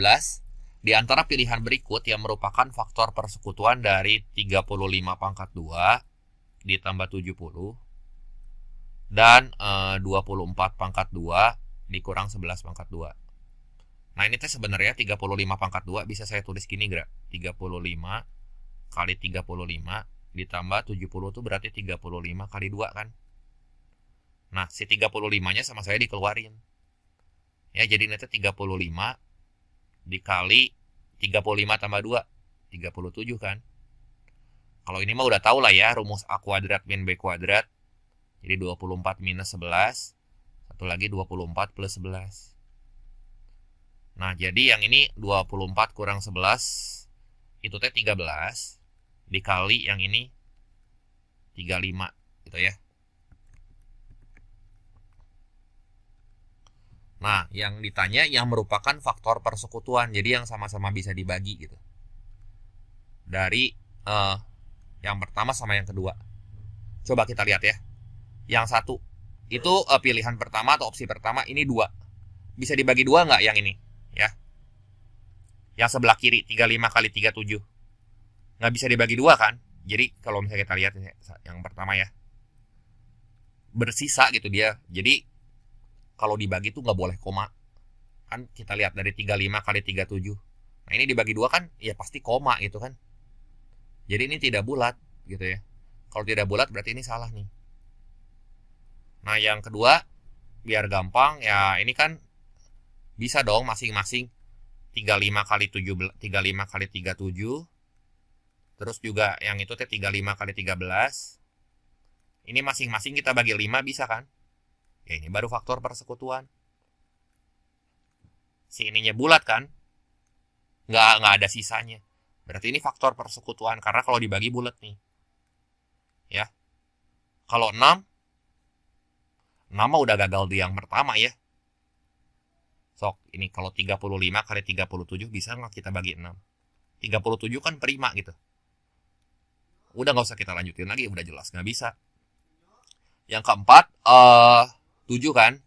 di antara pilihan berikut yang merupakan faktor persekutuan dari 35 pangkat 2 ditambah 70 dan 24 pangkat 2 dikurang 11 pangkat 2. Nah, ini teh sebenarnya 35 pangkat 2 bisa saya tulis gini, Gra. 35 kali 35 ditambah 70 itu berarti 35 kali 2 kan. Nah, si 35-nya sama saya dikeluarin. Ya, jadi nanti 35 dikali 35 tambah 2, 37 kan. Kalau ini mah udah tahu lah ya, rumus A kuadrat min B kuadrat. Jadi 24 minus 11, satu lagi 24 plus 11. Nah, jadi yang ini 24 kurang 11, itu teh 13. dikali yang ini 35 gitu ya. Nah, yang ditanya yang merupakan faktor persekutuan, jadi yang sama-sama bisa dibagi gitu. Dari yang pertama sama yang kedua. Coba kita lihat ya. Yang satu, itu pilihan pertama atau opsi pertama, ini 2. Bisa dibagi 2 nggak yang ini? Ya. Yang sebelah kiri, 35 kali 37. Nggak bisa dibagi 2 kan? Jadi kalau misalnya kita lihat yang pertama ya. Bersisa gitu dia. Jadi kalau dibagi tuh nggak boleh koma. Kan kita lihat dari 35 kali 37. Nah ini dibagi 2 kan ya pasti koma gitu kan. Jadi ini tidak bulat gitu ya. Kalau tidak bulat berarti ini salah nih. Nah yang kedua, biar gampang ya ini kan bisa dong masing-masing 35 kali 17, 35 kali 37. Terus juga yang itu 35 kali 13. Ini masing-masing kita bagi 5 bisa kan? Ya ini baru faktor persekutuan. Si ininya bulat kan? Nggak ada sisanya. Berarti ini faktor persekutuan karena kalau dibagi bulat nih. Ya. Kalau 6 mah udah gagal di yang pertama ya. Sok, ini kalau 35 kali 37 bisa nggak kita bagi 6? 37 kan prima gitu. Udah nggak usah kita lanjutin lagi, udah jelas nggak bisa. Yang keempat, 7 kan?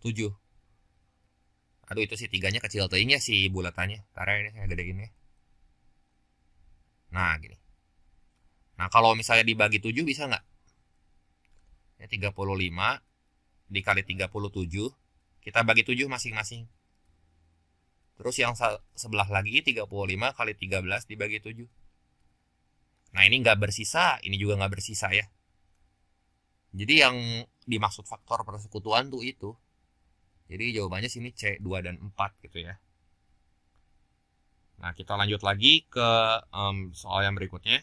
7. Aduh itu si 3-nya kecil tehnya si bulatannya. Ntar ini saya gedein ya. Nah gini. Nah kalau misalnya dibagi 7 bisa nggak? Ya 35 dikali 37. Kita bagi 7 masing-masing. Terus yang sebelah lagi 35 kali 13 dibagi 7. Nah ini nggak bersisa, ini juga nggak bersisa ya. Jadi yang dimaksud faktor persekutuan tuh itu. Jadi jawabannya sini C, 2 dan 4 gitu ya. Nah kita lanjut lagi ke soal yang berikutnya.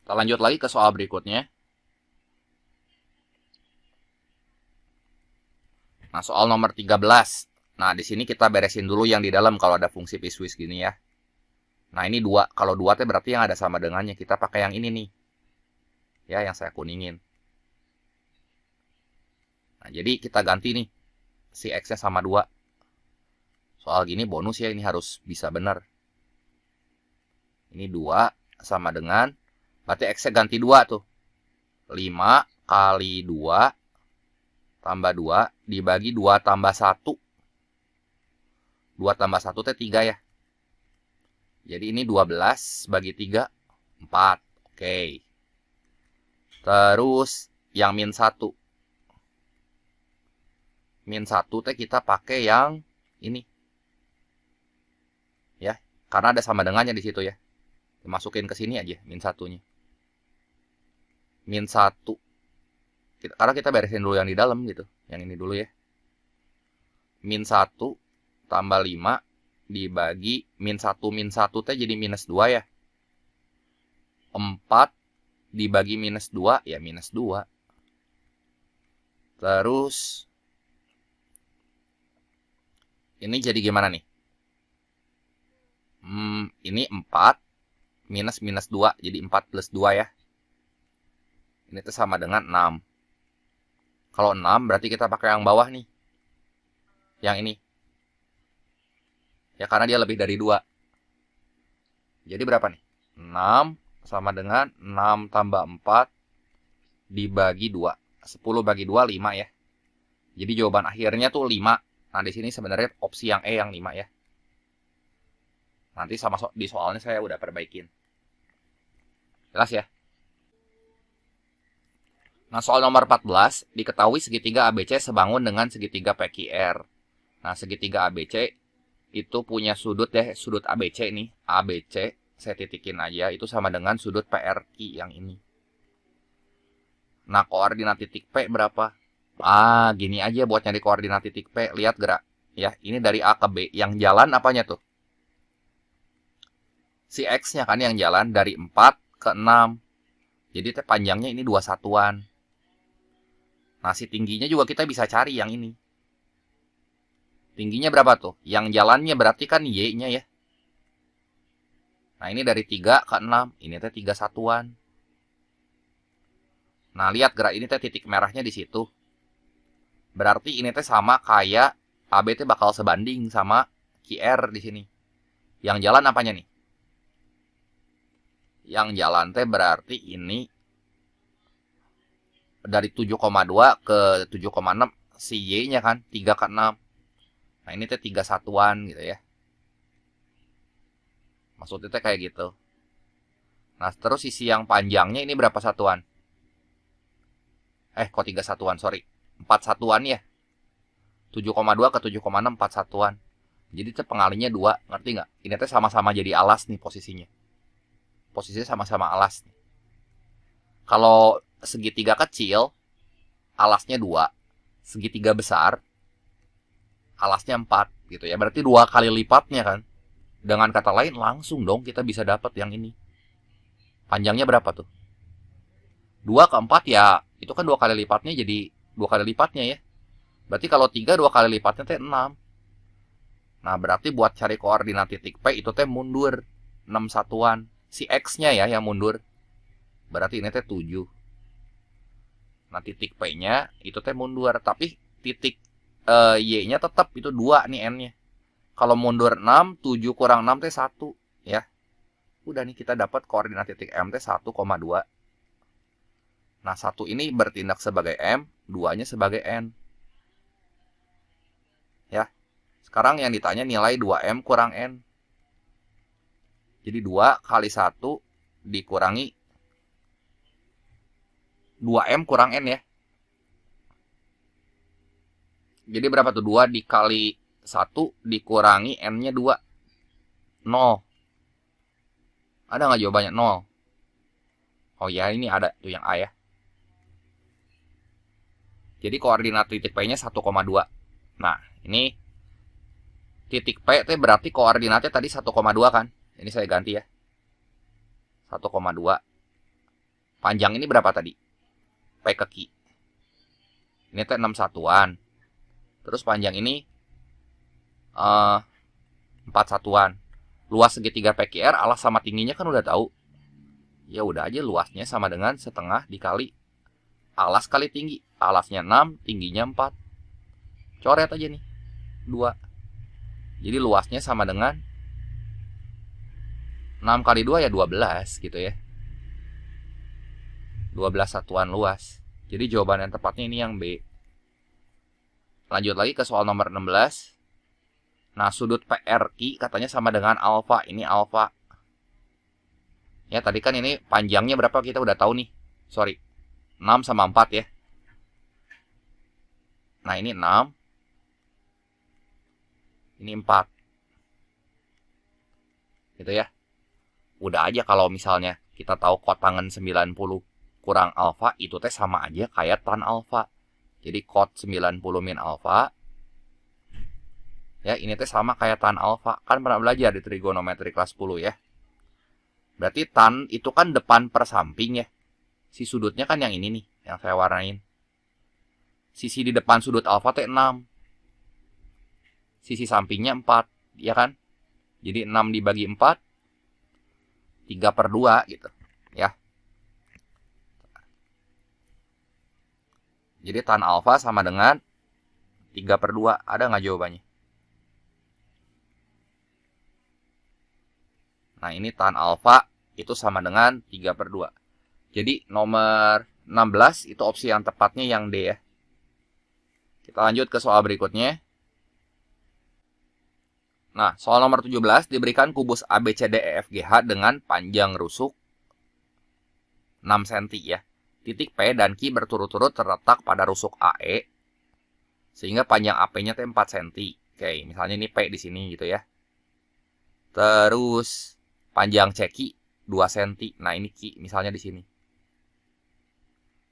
Kita lanjut lagi ke soal berikutnya. Nah soal nomor 13. Nah di sini kita beresin dulu yang di dalam kalau ada fungsi piecewise gini ya. Nah ini 2, kalau 2 teh berarti yang ada sama dengannya. Kita pakai yang ini nih. Ya yang saya kuningin. Nah, jadi kita ganti nih. Si X-nya sama 2. Soal gini bonus ya, ini harus bisa benar. Ini 2 sama dengan, berarti X-nya ganti 2 tuh. 5 kali 2 tambah 2 dibagi 2 tambah 1. 2 tambah 1 teh 3 ya. Jadi ini 12 bagi 3, 4. Oke. Terus yang min 1. Min 1 teh kita pakai yang ini. Ya, karena ada sama dengannya di situ ya. Masukin ke sini aja min 1-nya. Min 1. Karena kita beresin dulu yang di dalam gitu. Yang ini dulu ya. Min 1 tambah 5 dibagi min 1 teh jadi minus 2 ya. 4 dibagi minus 2 ya minus 2. Terus ini jadi gimana nih? Ini 4 minus 2 jadi 4 plus 2 ya. Ini tuh sama dengan 6. Kalau 6 berarti kita pakai yang bawah nih. Yang ini. Ya karena dia lebih dari 2. Jadi berapa nih? 6 sama dengan 6 tambah 4 dibagi 2. 10 bagi 2, 5 ya. Jadi jawaban akhirnya tuh 5. Nah di sini sebenarnya opsi yang E yang 5 ya. Nanti sama di soalnya saya udah perbaikin. Jelas ya? Nah soal nomor 14, diketahui segitiga ABC sebangun dengan segitiga PQR. Nah segitiga ABC itu punya sudut deh, sudut ABC nih, ABC, saya titikin aja, itu sama dengan sudut PRQ yang ini. Nah, koordinat titik P berapa? Gini aja buat nyari koordinat titik P, lihat gerak. Ya, ini dari A ke B, yang jalan apanya tuh? Si X-nya kan yang jalan dari 4 ke 6. Jadi panjangnya ini 2 satuan. Nah, si tingginya juga kita bisa cari yang ini. Tingginya berapa tuh? Yang jalannya berarti kan Y-nya ya. Nah, ini dari 3 ke 6. Ini teh 3 satuan. Nah, lihat gerak ini teh titik merahnya di situ. Berarti ini teh sama kayak AB teh bakal sebanding sama QR di sini. Yang jalan apanya nih? Yang jalan teh berarti ini dari 7,2 ke 7,6 si Y-nya kan 3 ke 6. Nah, ini teh 3 satuan gitu ya. Maksudnya teh kayak gitu. Nah, terus sisi yang panjangnya ini berapa satuan? Kok 3 satuan, sorry. 4 satuan ya. 7,2 ke 7,6 4 satuan. Jadi itu pengalinya 2, ngerti nggak? Ini teh sama-sama jadi alas nih posisinya. Posisinya sama-sama alas nih. Kalau segitiga kecil, alasnya 2. Segitiga besar, alasnya 4 gitu ya. Berarti 2 kali lipatnya kan. Dengan kata lain langsung dong kita bisa dapat yang ini. Panjangnya berapa tuh? 2 ke 4 ya, itu kan 2 kali lipatnya jadi 2 kali lipatnya ya. Berarti kalau 3 2 kali lipatnya teh 6. Nah, berarti buat cari koordinat titik P itu teh mundur 6 satuan. Si X-nya ya yang mundur. Berarti ini teh 7. Nah, titik P-nya itu teh mundur, tapi titik Y-nya tetap itu 2 nih N-nya. Kalau mundur 6, 7 kurang 6 teh 1 ya. Udah nih kita dapat koordinat titik M teh 1,2. Nah, 1 ini bertindak sebagai M, 2-nya sebagai N. Ya. Sekarang yang ditanya nilai 2M kurang N. Jadi 2 kali 1 dikurangi 2M kurang N ya. Jadi berapa tuh? 2 dikali 1 dikurangi N-nya 2. 0. Ada nggak jawabannya? 0. Oh ya, ini ada tuh yang A ya. Jadi koordinat titik P-nya 1,2. Nah, ini titik P itu berarti koordinatnya tadi 1,2 kan? Ini saya ganti ya. 1,2. Panjang ini berapa tadi? P ke Q. Ini teh 6 satuan. Terus panjang ini 4 satuan. Luas segitiga PQR, alas sama tingginya kan udah tahu. Ya udah aja luasnya sama dengan setengah dikali alas kali tinggi. Alasnya 6, tingginya 4. Coret aja nih. 2. Jadi luasnya sama dengan 6 kali 2 ya 12 gitu ya. 12 satuan luas. Jadi jawaban yang tepatnya ini yang B. Lanjut lagi ke soal nomor 16. Nah, sudut PRQ katanya sama dengan alfa. Ini alfa. Ya, tadi kan ini panjangnya berapa kita udah tahu nih. Sorry. 6 sama 4 ya. Nah, ini 6. Ini 4. Gitu ya. Udah aja kalau misalnya kita tahu kotangan 90 kurang alfa, itu teh sama aja kayak tan alfa. Jadi kot 90 min alfa. Ya, ini teh sama kayak tan alfa. Kan pernah belajar di trigonometri kelas 10 ya. Berarti tan itu kan depan per samping ya. Si sudutnya kan yang ini nih, yang saya warnain. Sisi di depan sudut alfa teh 6. Sisi sampingnya 4, ya kan? Jadi 6 dibagi 4, 3/2 gitu, ya. Jadi tan alfa sama dengan 3/2. Ada nggak jawabannya? Nah, ini tan alfa itu sama dengan 3/2. Jadi nomor 16 itu opsi yang tepatnya yang D ya. Kita lanjut ke soal berikutnya. Nah, soal nomor 17 diberikan kubus ABCDEFGH dengan panjang rusuk 6 cm ya. Titik P dan Q berturut-turut terletak pada rusuk AE sehingga panjang AP-nya 4 cm. Oke, misalnya ini P di sini gitu ya. Terus panjang CQ 2 cm. Nah, ini Q misalnya di sini.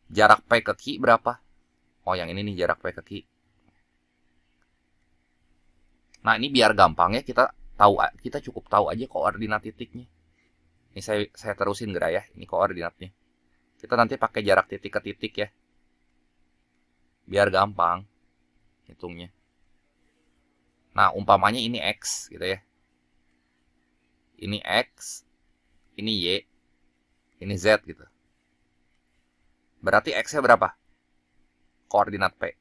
Jarak P ke Q berapa? Oh, yang ini nih jarak P ke Q. Nah, ini biar gampang ya, kita cukup tahu aja koordinat titiknya. Ini saya terusin gerak ya, ini koordinatnya. Kita nanti pakai jarak titik ke titik ya. Biar gampang hitungnya. Nah, umpamanya ini X gitu ya. Ini X, ini Y, ini Z gitu. Berarti X-nya berapa? Koordinat P.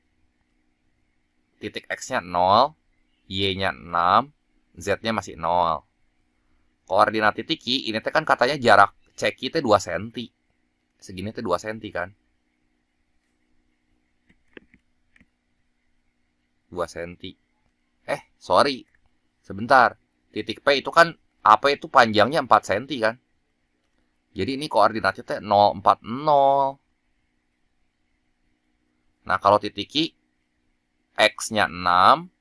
Titik X-nya 0, Y-nya 6, Z-nya masih 0. Koordinat titik Y, ini kan katanya jarak CQ itu 2 cm. Segini itu 2 cm kan? 2 cm. Sorry. Sebentar. Titik P itu kan, AP itu panjangnya 4 cm kan? Jadi ini koordinatnya itu 0, 4, 0. Nah, kalau titik Y, X-nya 6,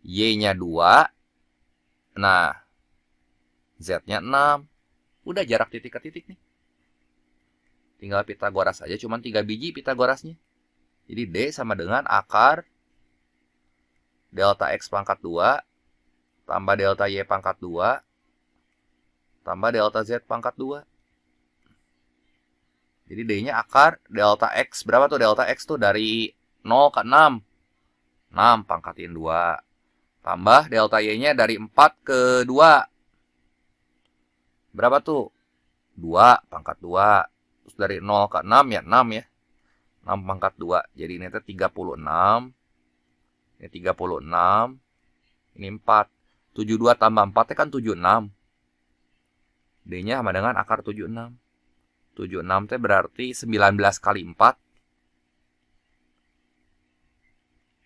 Y-nya 2, nah, Z-nya 6. Udah jarak titik ke titik nih. Tinggal Pitagoras aja, cuma 3 biji Pitagorasnya. Jadi D sama dengan akar delta X pangkat 2, tambah delta Y pangkat 2, tambah delta Z pangkat 2. Jadi D-nya akar delta X. Berapa tuh delta X tuh? Dari 0 ke 6. 6 pangkatin 2. Tambah delta Y-nya dari 4 ke 2. Berapa tuh? 2 pangkat 2. Terus dari 0 ke 6 ya 6 ya. 6 pangkat 2. Jadi ini tuh 36. Ini 36. Ini 4. 72 tambah 4 kan 76. D-nya sama dengan akar 76. 76 itu berarti 19 kali 4.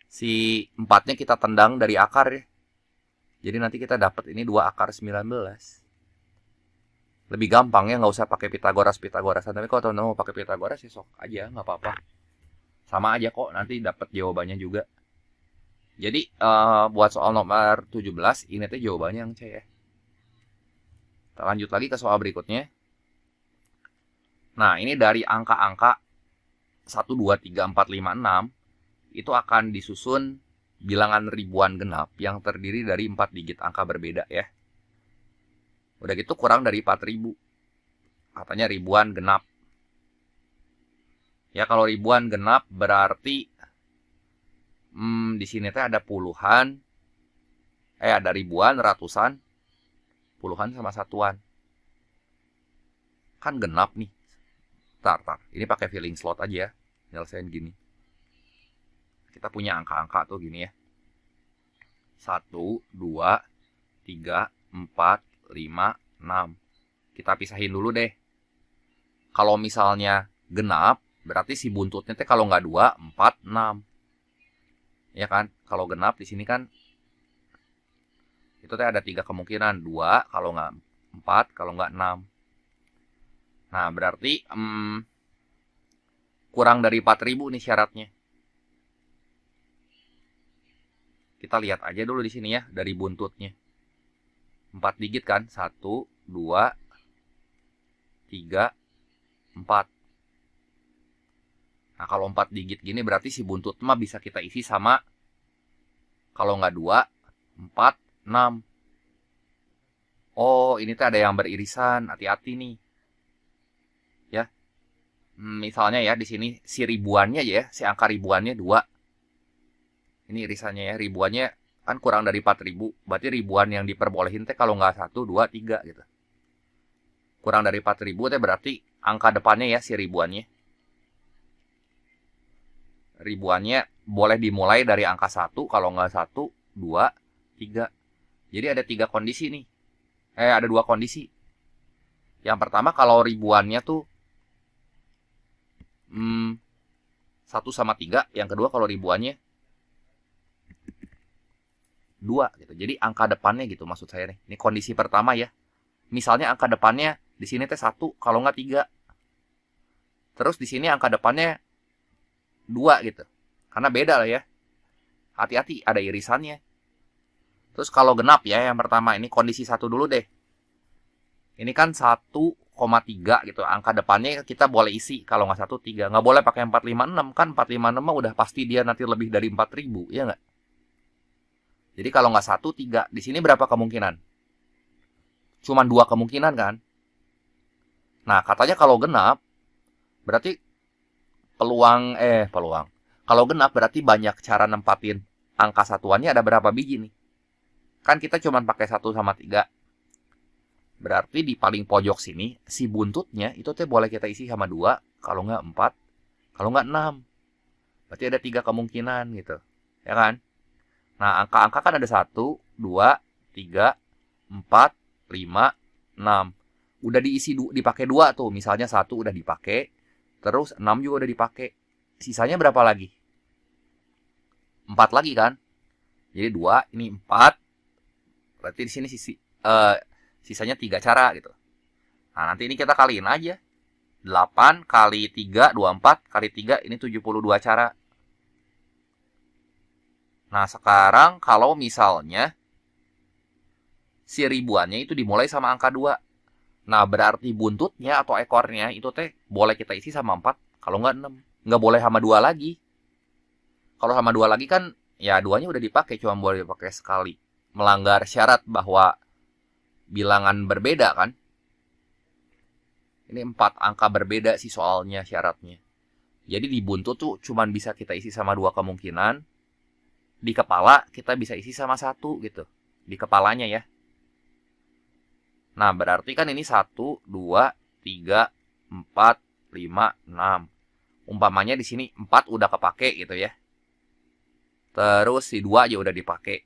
Si 4-nya kita tendang dari akar ya. Jadi nanti kita dapat ini 2 akar 19. Lebih gampang ya, nggak usah pakai Pitagoras-Pitagораsan. Tapi kalau teman-teman mau pakai Pitagoras ya sok aja, nggak apa-apa. Sama aja kok, nanti dapat jawabannya juga. Jadi buat soal nomor 17, ini tuh jawabannya yang C ya. Kita lanjut lagi ke soal berikutnya. Nah, ini dari angka-angka 1, 2, 3, 4, 5, 6. Itu akan disusun bilangan ribuan genap yang terdiri dari 4 digit angka berbeda ya. Udah gitu kurang dari 4.000. Katanya ribuan genap. Ya kalau ribuan genap berarti di sini teh ada puluhan, ada ribuan, ratusan, puluhan sama satuan. Kan genap nih. Tar. Ini pakai filling slot aja ya. Nyelesain gini. Kita punya angka-angka tuh gini ya. 1, 2, 3, 4, 5, 6. Kita pisahin dulu deh. Kalau misalnya genap, berarti si buntutnya teh kalau nggak 2, 4, 6. Ya kan? Kalau genap di sini kan itu teh ada 3 kemungkinan. 2 kalau nggak 4, kalau nggak 6. Nah, berarti kurang dari 4.000 nih syaratnya. Kita lihat aja dulu di sini ya, dari buntutnya. 4 digit kan? 1, 2, 3, 4. Nah, kalau 4 digit gini berarti si buntut mah bisa kita isi sama, kalau nggak 2, 4, 6. Oh, ini tuh ada yang beririsan. Hati-hati nih. Ya. Misalnya ya, di sini si ribuannya ya, si angka ribuannya 2. Ini irisannya ya, ribuannya kan kurang dari 4.000. Berarti ribuan yang diperbolehin teh kalau nggak 1, 2, 3 gitu. Kurang dari 4.000 teh berarti angka depannya ya, si ribuannya. Ribuannya boleh dimulai dari angka 1, kalau nggak 1, 2, 3. Jadi ada 3 kondisi nih. Ada 2 kondisi. Yang pertama kalau ribuannya tuh 1 sama 3. Yang kedua kalau ribuannya 2 gitu. Jadi angka depannya gitu maksud saya nih. Ini kondisi pertama ya. Misalnya angka depannya di sini teh 1, kalau nggak 3. Terus di sini angka depannya 2 gitu. Karena beda lah ya. Hati-hati ada irisannya. Terus kalau genap ya, yang pertama ini kondisi 1 dulu deh. Ini kan 1,3 gitu. Angka depannya kita boleh isi. Kalau nggak 1, 3. Nggak boleh pakai 456. Kan 456 mah udah pasti dia nanti lebih dari 4.000. Ya nggak? Jadi kalau nggak 1, 3. Di sini berapa kemungkinan? Cuman 2 kemungkinan kan? Nah, katanya kalau genap, berarti peluang. Kalau genap berarti banyak cara nempatin angka satuannya ada berapa biji nih? Kan kita cuma pakai 1 sama 3. Berarti di paling pojok sini, si buntutnya itu teh boleh kita isi sama 2, kalau nggak 4, kalau nggak 6. Berarti ada 3 kemungkinan gitu. Ya kan? Nah, angka-angka kan ada 1, 2, 3, 4, 5, 6. Udah dipakai 2 tuh. Misalnya 1 udah dipakai, terus 6 juga udah dipakai. Sisanya berapa lagi? 4 lagi kan? Jadi 2, ini 4. Berarti di sini sisanya 3 cara gitu. Nah, nanti ini kita kaliin aja. 8 kali 3, 24 kali 3, ini 72 cara. Nah, sekarang kalau misalnya si ribuannya itu dimulai sama angka 2. Nah, berarti buntutnya atau ekornya itu teh boleh kita isi sama 4, kalau nggak 6. Nggak boleh sama 2 lagi. Kalau sama 2 lagi kan, ya 2-nya udah dipakai, cuma boleh dipakai sekali. Melanggar syarat bahwa bilangan berbeda kan. Ini 4 angka berbeda sih soalnya syaratnya. Jadi di buntut tuh cuma bisa kita isi sama 2 kemungkinan. Di kepala kita bisa isi sama 1 gitu. Di kepalanya ya. Nah, berarti kan ini 1, 2, 3, 4, 5, 6. Umpamanya di sini 4 udah kepake gitu ya. Terus si 2 aja udah dipakai.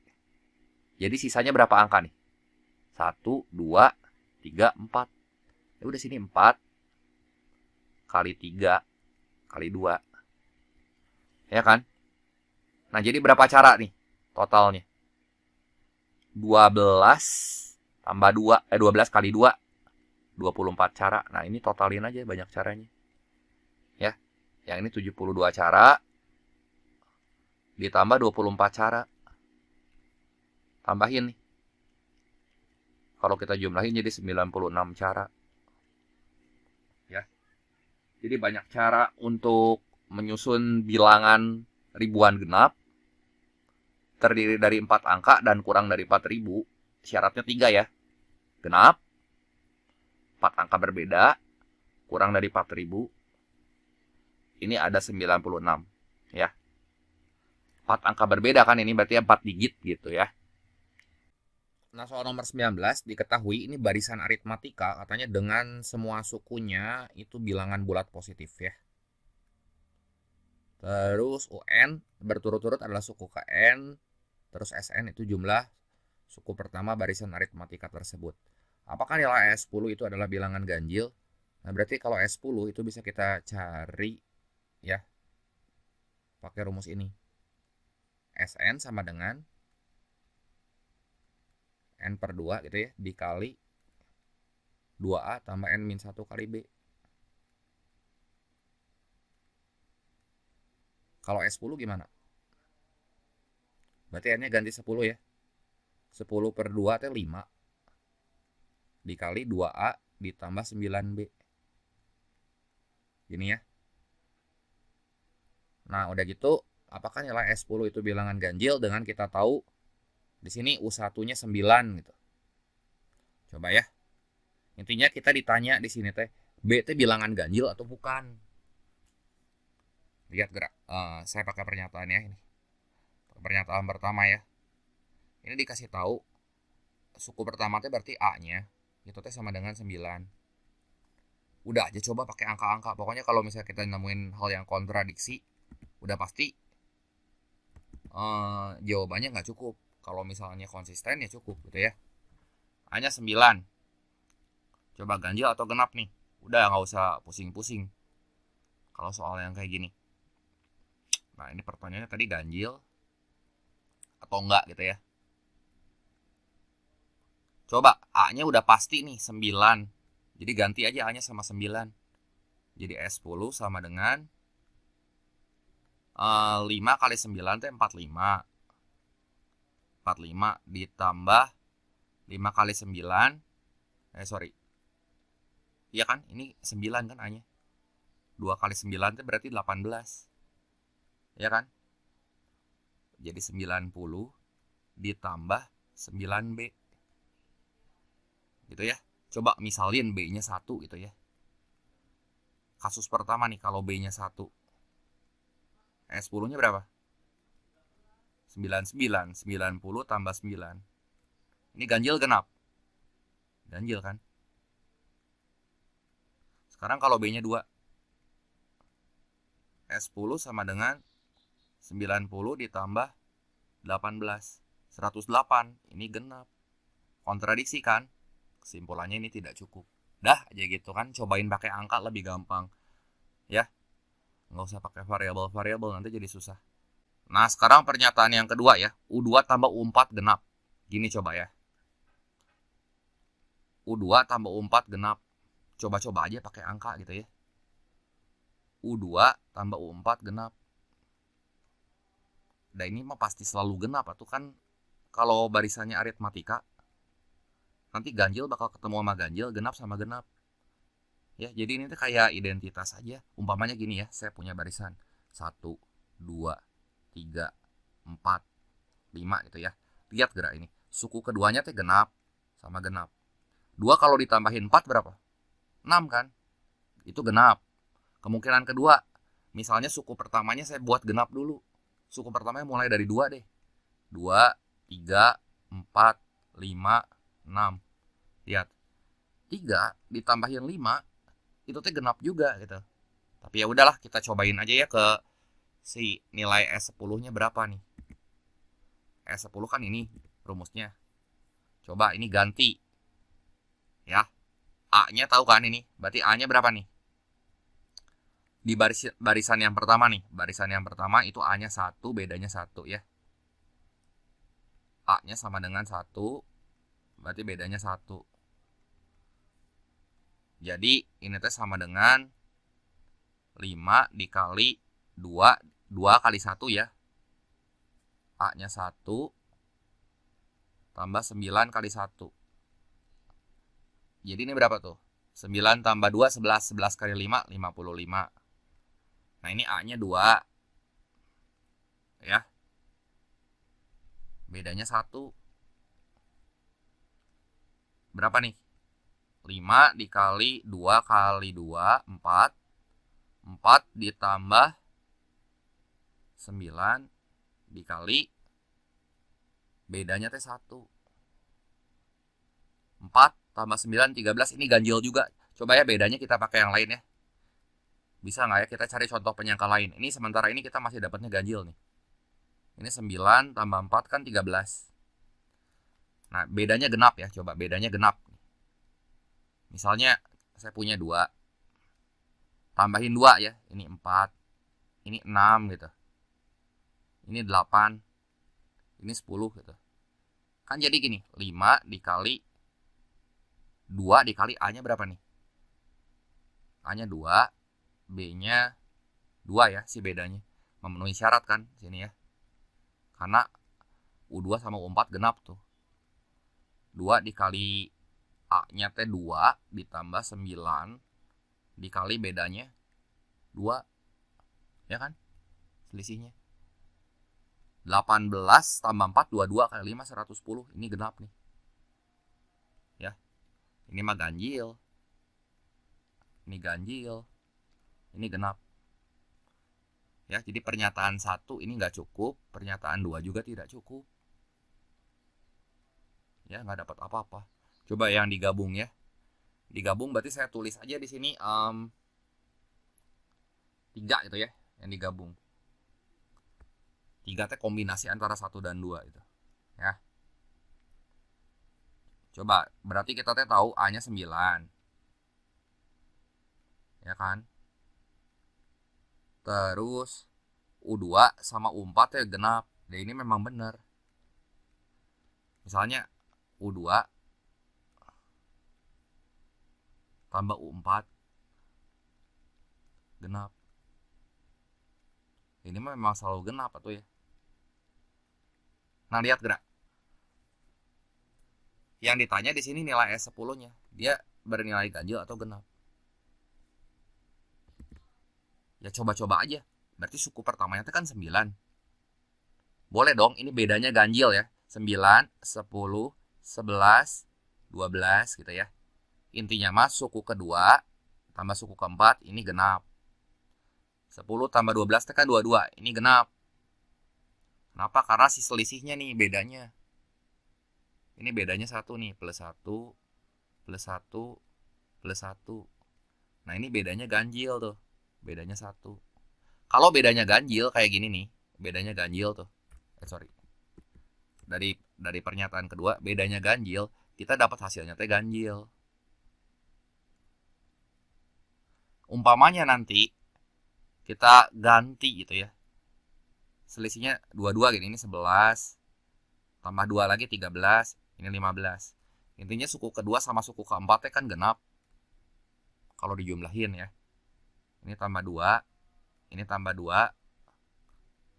Jadi sisanya berapa angka nih? 1, 2, 3, 4. Ya udah sini 4 kali 3 kali 2. Ya kan? Nah, jadi berapa cara nih totalnya? 12 tambah 2, 12 kali 2, 24 cara. Nah, ini totalin aja banyak caranya. Ya. Yang ini 72 cara ditambah 24 cara. Tambahin nih. Kalau kita jumlahin jadi 96 cara. Ya. Jadi banyak cara untuk menyusun bilangan ribuan genap. Terdiri dari 4 angka dan kurang dari 4.000. Syaratnya 3 ya. Genap, 4 angka berbeda, kurang dari 4.000. Ini ada 96 ya. 4 angka berbeda kan, ini berarti 4 digit gitu ya. Nah, soal nomor 19 diketahui ini barisan aritmatika, katanya dengan semua sukunya itu bilangan bulat positif ya. Terus UN berturut-turut adalah suku KN, terus SN itu jumlah suku pertama barisan aritmatika tersebut. Apakah nilai S10 itu adalah bilangan ganjil? Nah, berarti kalau S10 itu bisa kita cari ya pakai rumus ini. SN sama dengan N per 2 gitu ya, dikali 2A tambah N-1 kali B. Kalau S10 gimana? Berarti N-nya ganti 10 ya. 10 per 2 itu 5. Dikali 2A ditambah 9B. Gini ya. Nah, udah gitu, apakah nilai S10 itu bilangan ganjil dengan kita tahu di sini U1-nya 9 gitu. Coba ya. Intinya kita ditanya di sini teh, B teh bilangan ganjil atau bukan? Lihat gerak. Saya pakai pernyataannya ini. Pernyataan pertama ya. Ini dikasih tahu suku pertama teh berarti A-nya itu teh sama dengan 9. Udah aja coba pakai angka-angka. Pokoknya kalau misalnya kita nemuin hal yang kontradiksi, udah pasti jawabannya nggak cukup. Kalau misalnya konsisten ya cukup gitu ya. A-nya 9. Coba ganjil atau genap nih. Udah nggak usah pusing-pusing. Kalau soal yang kayak gini. Nah, ini pertanyaannya tadi ganjil atau enggak gitu ya. Coba A-nya udah pasti nih 9. Jadi ganti aja A-nya sama 9. Jadi S10 sama dengan 5 kali 9 itu 45. 45 ditambah 5 kali 9. Sorry. Iya kan? Ini 9 kan A-nya. 2 kali 9 itu berarti 18. Ya kan? Jadi 90 ditambah 9B. Gitu ya. Coba misalin B-nya 1 gitu ya. Kasus pertama nih kalau B-nya 1. S10-nya berapa? 99. 90 tambah 9. Ini ganjil genap. Ganjil kan? Sekarang kalau B-nya 2, S10 sama dengan 90 ditambah 18. 108. Ini genap. Kontradiksi kan? Kesimpulannya ini tidak cukup. Dah aja gitu kan. Cobain pakai angka lebih gampang. Ya. Nggak usah pakai variabel-variabel, nanti jadi susah. Nah, sekarang pernyataan yang kedua ya. U2 tambah U4 genap. Gini coba ya. U2 tambah U4 genap. Coba-coba aja pakai angka gitu ya. U2 tambah U4 genap. Nah ini mah pasti selalu genap. Atau kan kalau barisannya aritmatika, nanti ganjil bakal ketemu sama ganjil, genap sama genap. Ya, jadi ini tuh kayak identitas aja. Umpamanya gini ya, saya punya barisan 1, 2, 3, 4, 5 gitu ya. Lihat gerak ini. Suku keduanya tuh genap sama genap. 2 kalau ditambahin 4 berapa? 6 kan? Itu genap. Kemungkinan kedua, misalnya suku pertamanya saya buat genap dulu. Suku pertamanya mulai dari 2 deh. 2, 3, 4, 5, 6. Lihat. 3 ditambahin 5, itu tuh genap juga gitu. Tapi ya udahlah, kita cobain aja ya ke si nilai S10-nya berapa nih. S10 kan ini rumusnya. Coba ini ganti. Ya. A-nya tahu kan ini? Berarti A-nya berapa nih? Di barisan yang pertama nih. Barisan yang pertama itu A-nya 1, bedanya 1 ya. A-nya sama dengan 1, berarti bedanya 1. Jadi ini teh sama dengan 5 dikali 2, 2 kali 1 ya. A-nya 1 tambah 9 kali 1. Jadi ini berapa tuh? 9 tambah 2, 11. 11 kali 5, 55. Nah ini A-nya 2. Ya. Bedanya 1. Berapa nih? 5 dikali 2 kali 2, 4. 4 ditambah 9 dikali bedanya teh 1. 4 tambah 9, 13. Ini ganjil juga. Coba ya bedanya kita pakai yang lain ya. Bisa nggak ya kita cari contoh penyangka lain. Ini sementara ini kita masih dapatnya ganjil nih. Ini 9 tambah 4 kan 13. Nah bedanya genap ya. Coba bedanya genap. Misalnya saya punya 2. Tambahin 2 ya. Ini 4. Ini 6 gitu. Ini 8. Ini 10 gitu. Kan jadi gini. 5 dikali 2 dikali A-nya berapa nih? A-nya 2, B-nya 2 ya si bedanya. Memenuhi syarat kan sini ya. Karena U2 sama U4 genap tuh. 2 dikali A-nya teh 2 ditambah 9 dikali bedanya 2. Ya kan? Selisihnya. 18 tambah 4, 22 kali 5, 110. Ini genap nih. Ya. Ini mah ganjil. Ini ganjil. Ini genap. Ya, jadi pernyataan 1 ini nggak cukup. Pernyataan 2 juga tidak cukup. Ya, nggak dapat apa-apa. Coba yang digabung ya. Digabung berarti saya tulis aja di sini 3 gitu ya. Yang digabung. 3 teh kombinasi antara 1 dan 2 itu. Ya. Coba, berarti kita teh tahu A-nya 9. Ya kan? Terus U2 sama U4 ya genap. Dan ini memang benar. Misalnya U2 tambah U4 genap. Ini memang selalu genap atau ya. Nah, lihat gerak. Yang ditanya di sini nilai S10-nya. Dia bernilai ganjil atau genap. Ya coba-coba aja. Berarti suku pertamanya itu kan 9. Boleh dong, ini bedanya ganjil ya. 9, 10, 11, 12 gitu ya. Intinya mas suku kedua tambah suku keempat ini genap. 10 tambah 12 itu kan 22. Ini genap. Kenapa? Karena si selisihnya nih bedanya. Ini bedanya 1 nih. Plus 1, plus 1, plus 1. Nah ini bedanya ganjil tuh. Bedanya 1. Kalau bedanya ganjil kayak gini nih. Bedanya ganjil tuh. Sorry. Dari pernyataan kedua, bedanya ganjil. Kita dapat hasilnya teh ganjil. Umpamanya nanti kita ganti gitu ya. Selisihnya 22 gini. Ini 11. Tambah 2 lagi 13. Ini 15. Intinya suku kedua sama suku keempatnya kan genap. Kalau dijumlahin ya. Ini tambah 2. Ini tambah 2.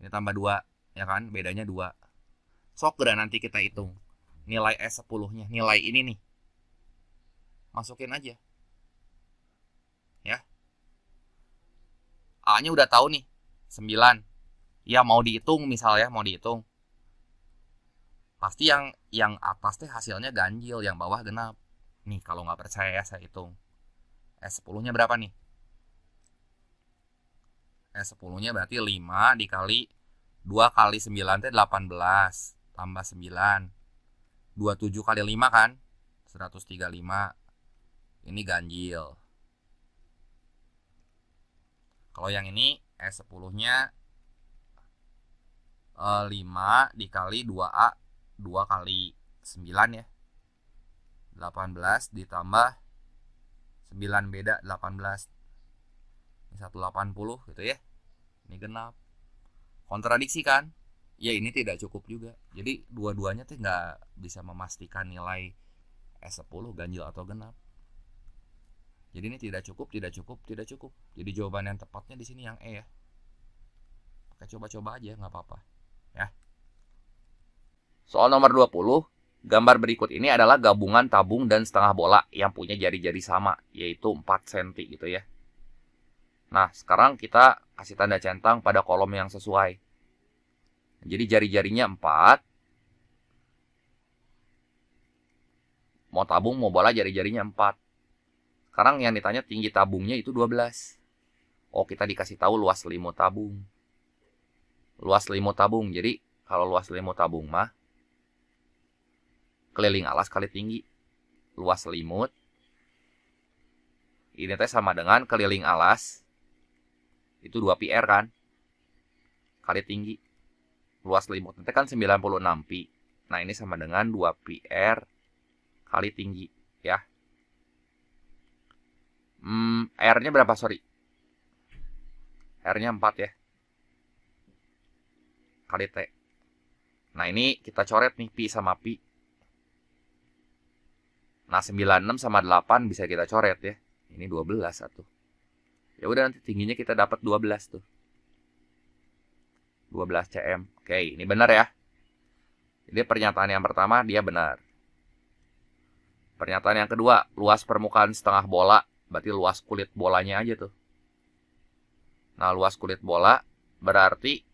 Ini tambah 2. Ya kan? Bedanya 2. Sok gerak nanti kita hitung. Nilai S10-nya. Nilai ini nih. Masukin aja. Ya. A-nya udah tahu nih. 9. Ya mau dihitung misalnya. Mau dihitung. Pasti yang atas teh hasilnya ganjil. Yang bawah genap. Nih kalau nggak percaya ya saya hitung. S10-nya berapa nih? S10-nya berarti 5 dikali 2 kali 9 teh 18 tambah 9. 27 kali 5 kan? 135. Ini ganjil. Kalau yang ini S10-nya 5 dikali 2A 2 kali 9 ya. 18 ditambah 9 beda 18. Ini 180 gitu ya. Ini genap. Kontradiksi kan? Ya ini tidak cukup juga. Jadi dua-duanya tuh nggak bisa memastikan nilai S10 ganjil atau genap. Jadi ini tidak cukup, tidak cukup, tidak cukup. Jadi jawaban yang tepatnya di sini yang E ya. Oke, coba-coba aja, nggak apa-apa. Ya. Soal nomor 20, gambar berikut ini adalah gabungan tabung dan setengah bola yang punya jari-jari sama, yaitu 4 cm gitu ya. Nah, sekarang kita kasih tanda centang pada kolom yang sesuai. Jadi jari-jarinya 4. Mau tabung, mau bola, jari-jarinya 4. Sekarang yang ditanya tinggi tabungnya itu 12. Oh, kita dikasih tahu luas selimut tabung. Luas selimut tabung. Jadi, kalau luas selimut tabung mah keliling alas kali tinggi. Luas selimut. Ini teh sama dengan keliling alas. Itu 2 PR kan. Kali tinggi. Luas selimut itu kan 96 pi. Nah, ini sama dengan 2 PR kali tinggi. Ya. R-nya berapa? Sorry. R-nya 4 ya. Kali T. Nah, ini kita coret nih pi sama pi. Nah, 96 sama 8 bisa kita coret ya. Ini 12 satu. Ya udah nanti tingginya kita dapat 12 tuh. 12 cm. Oke, ini benar ya. Jadi pernyataan yang pertama dia benar. Pernyataan yang kedua, luas permukaan setengah bola, berarti luas kulit bolanya aja tuh. Nah, luas kulit bola berarti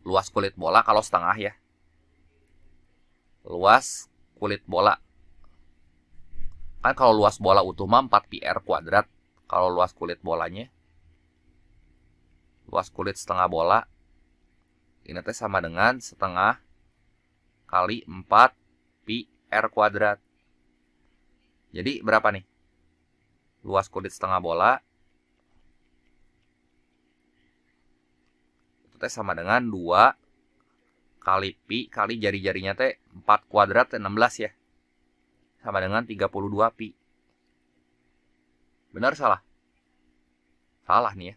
luas kulit bola kalau setengah ya. Luas kulit bola. Kan kalau luas bola utuh mah 4 PR kuadrat. Kalau luas kulit bolanya, luas kulit setengah bola, ini teh sama dengan setengah kali 4 pi R kuadrat. Jadi berapa nih? Luas kulit setengah bola itu teh sama dengan 2 kali pi kali jari-jarinya teh 4 kuadrat 16 ya. Sama dengan 32 pi. Benar salah? Salah nih ya.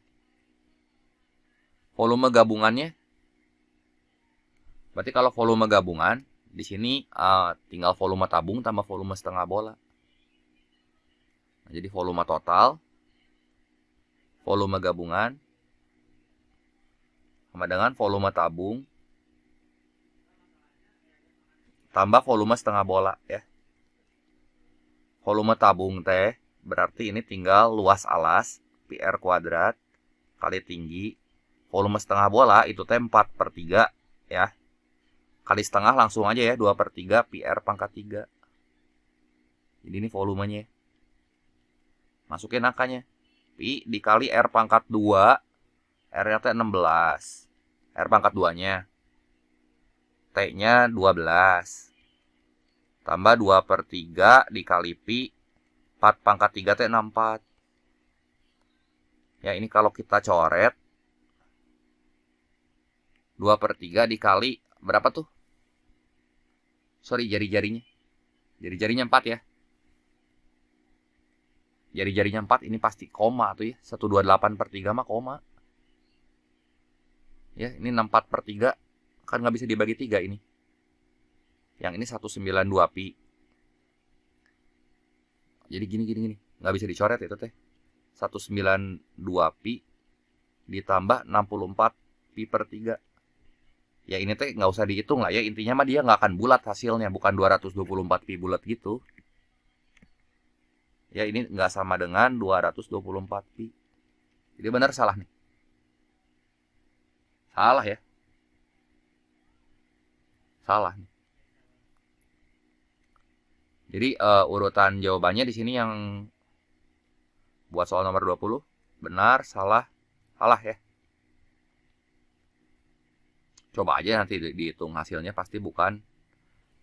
Volume gabungannya. Berarti kalau volume gabungan di sini tinggal volume tabung tambah volume setengah bola. Nah, jadi volume total, volume gabungan sama dengan volume tabung tambah volume setengah bola ya. Volume tabung teh berarti ini tinggal luas alas PR kuadrat kali tinggi. Volume setengah bola itu teh 4/3 ya. Kali setengah langsung aja ya, 2/3 PR pangkat 3. Jadi ini volumenya. Masukin angkanya. Pi dikali R pangkat 2. R-nya teh 16. R pangkat 2-nya. T-nya 12. Tambah 2/3 dikali pi 4 pangkat 3 teh 64. Ya, ini kalau kita coret 2/3 dikali berapa tuh? Sorry, jari-jarinya. Jari-jarinya 4 ya. Jari-jarinya 4 ini pasti koma tuh ya. 128/3 mah koma. Ya, ini 64/3. Kan nggak bisa dibagi 3 ini. Yang ini 192 pi. Jadi gini. Nggak bisa dicoret itu teh. 192 pi ditambah 64 pi per 3. Ya ini teh nggak usah dihitung lah ya. Intinya mah dia nggak akan bulat hasilnya. Bukan 224 pi bulat gitu. Ya ini nggak sama dengan 224 pi. Jadi benar salah nih. Salah ya. Salah nih. Jadi urutan jawabannya di sini yang buat soal nomor 20 benar, salah, salah ya. Coba aja nanti dihitung hasilnya pasti bukan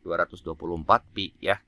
224 pi ya.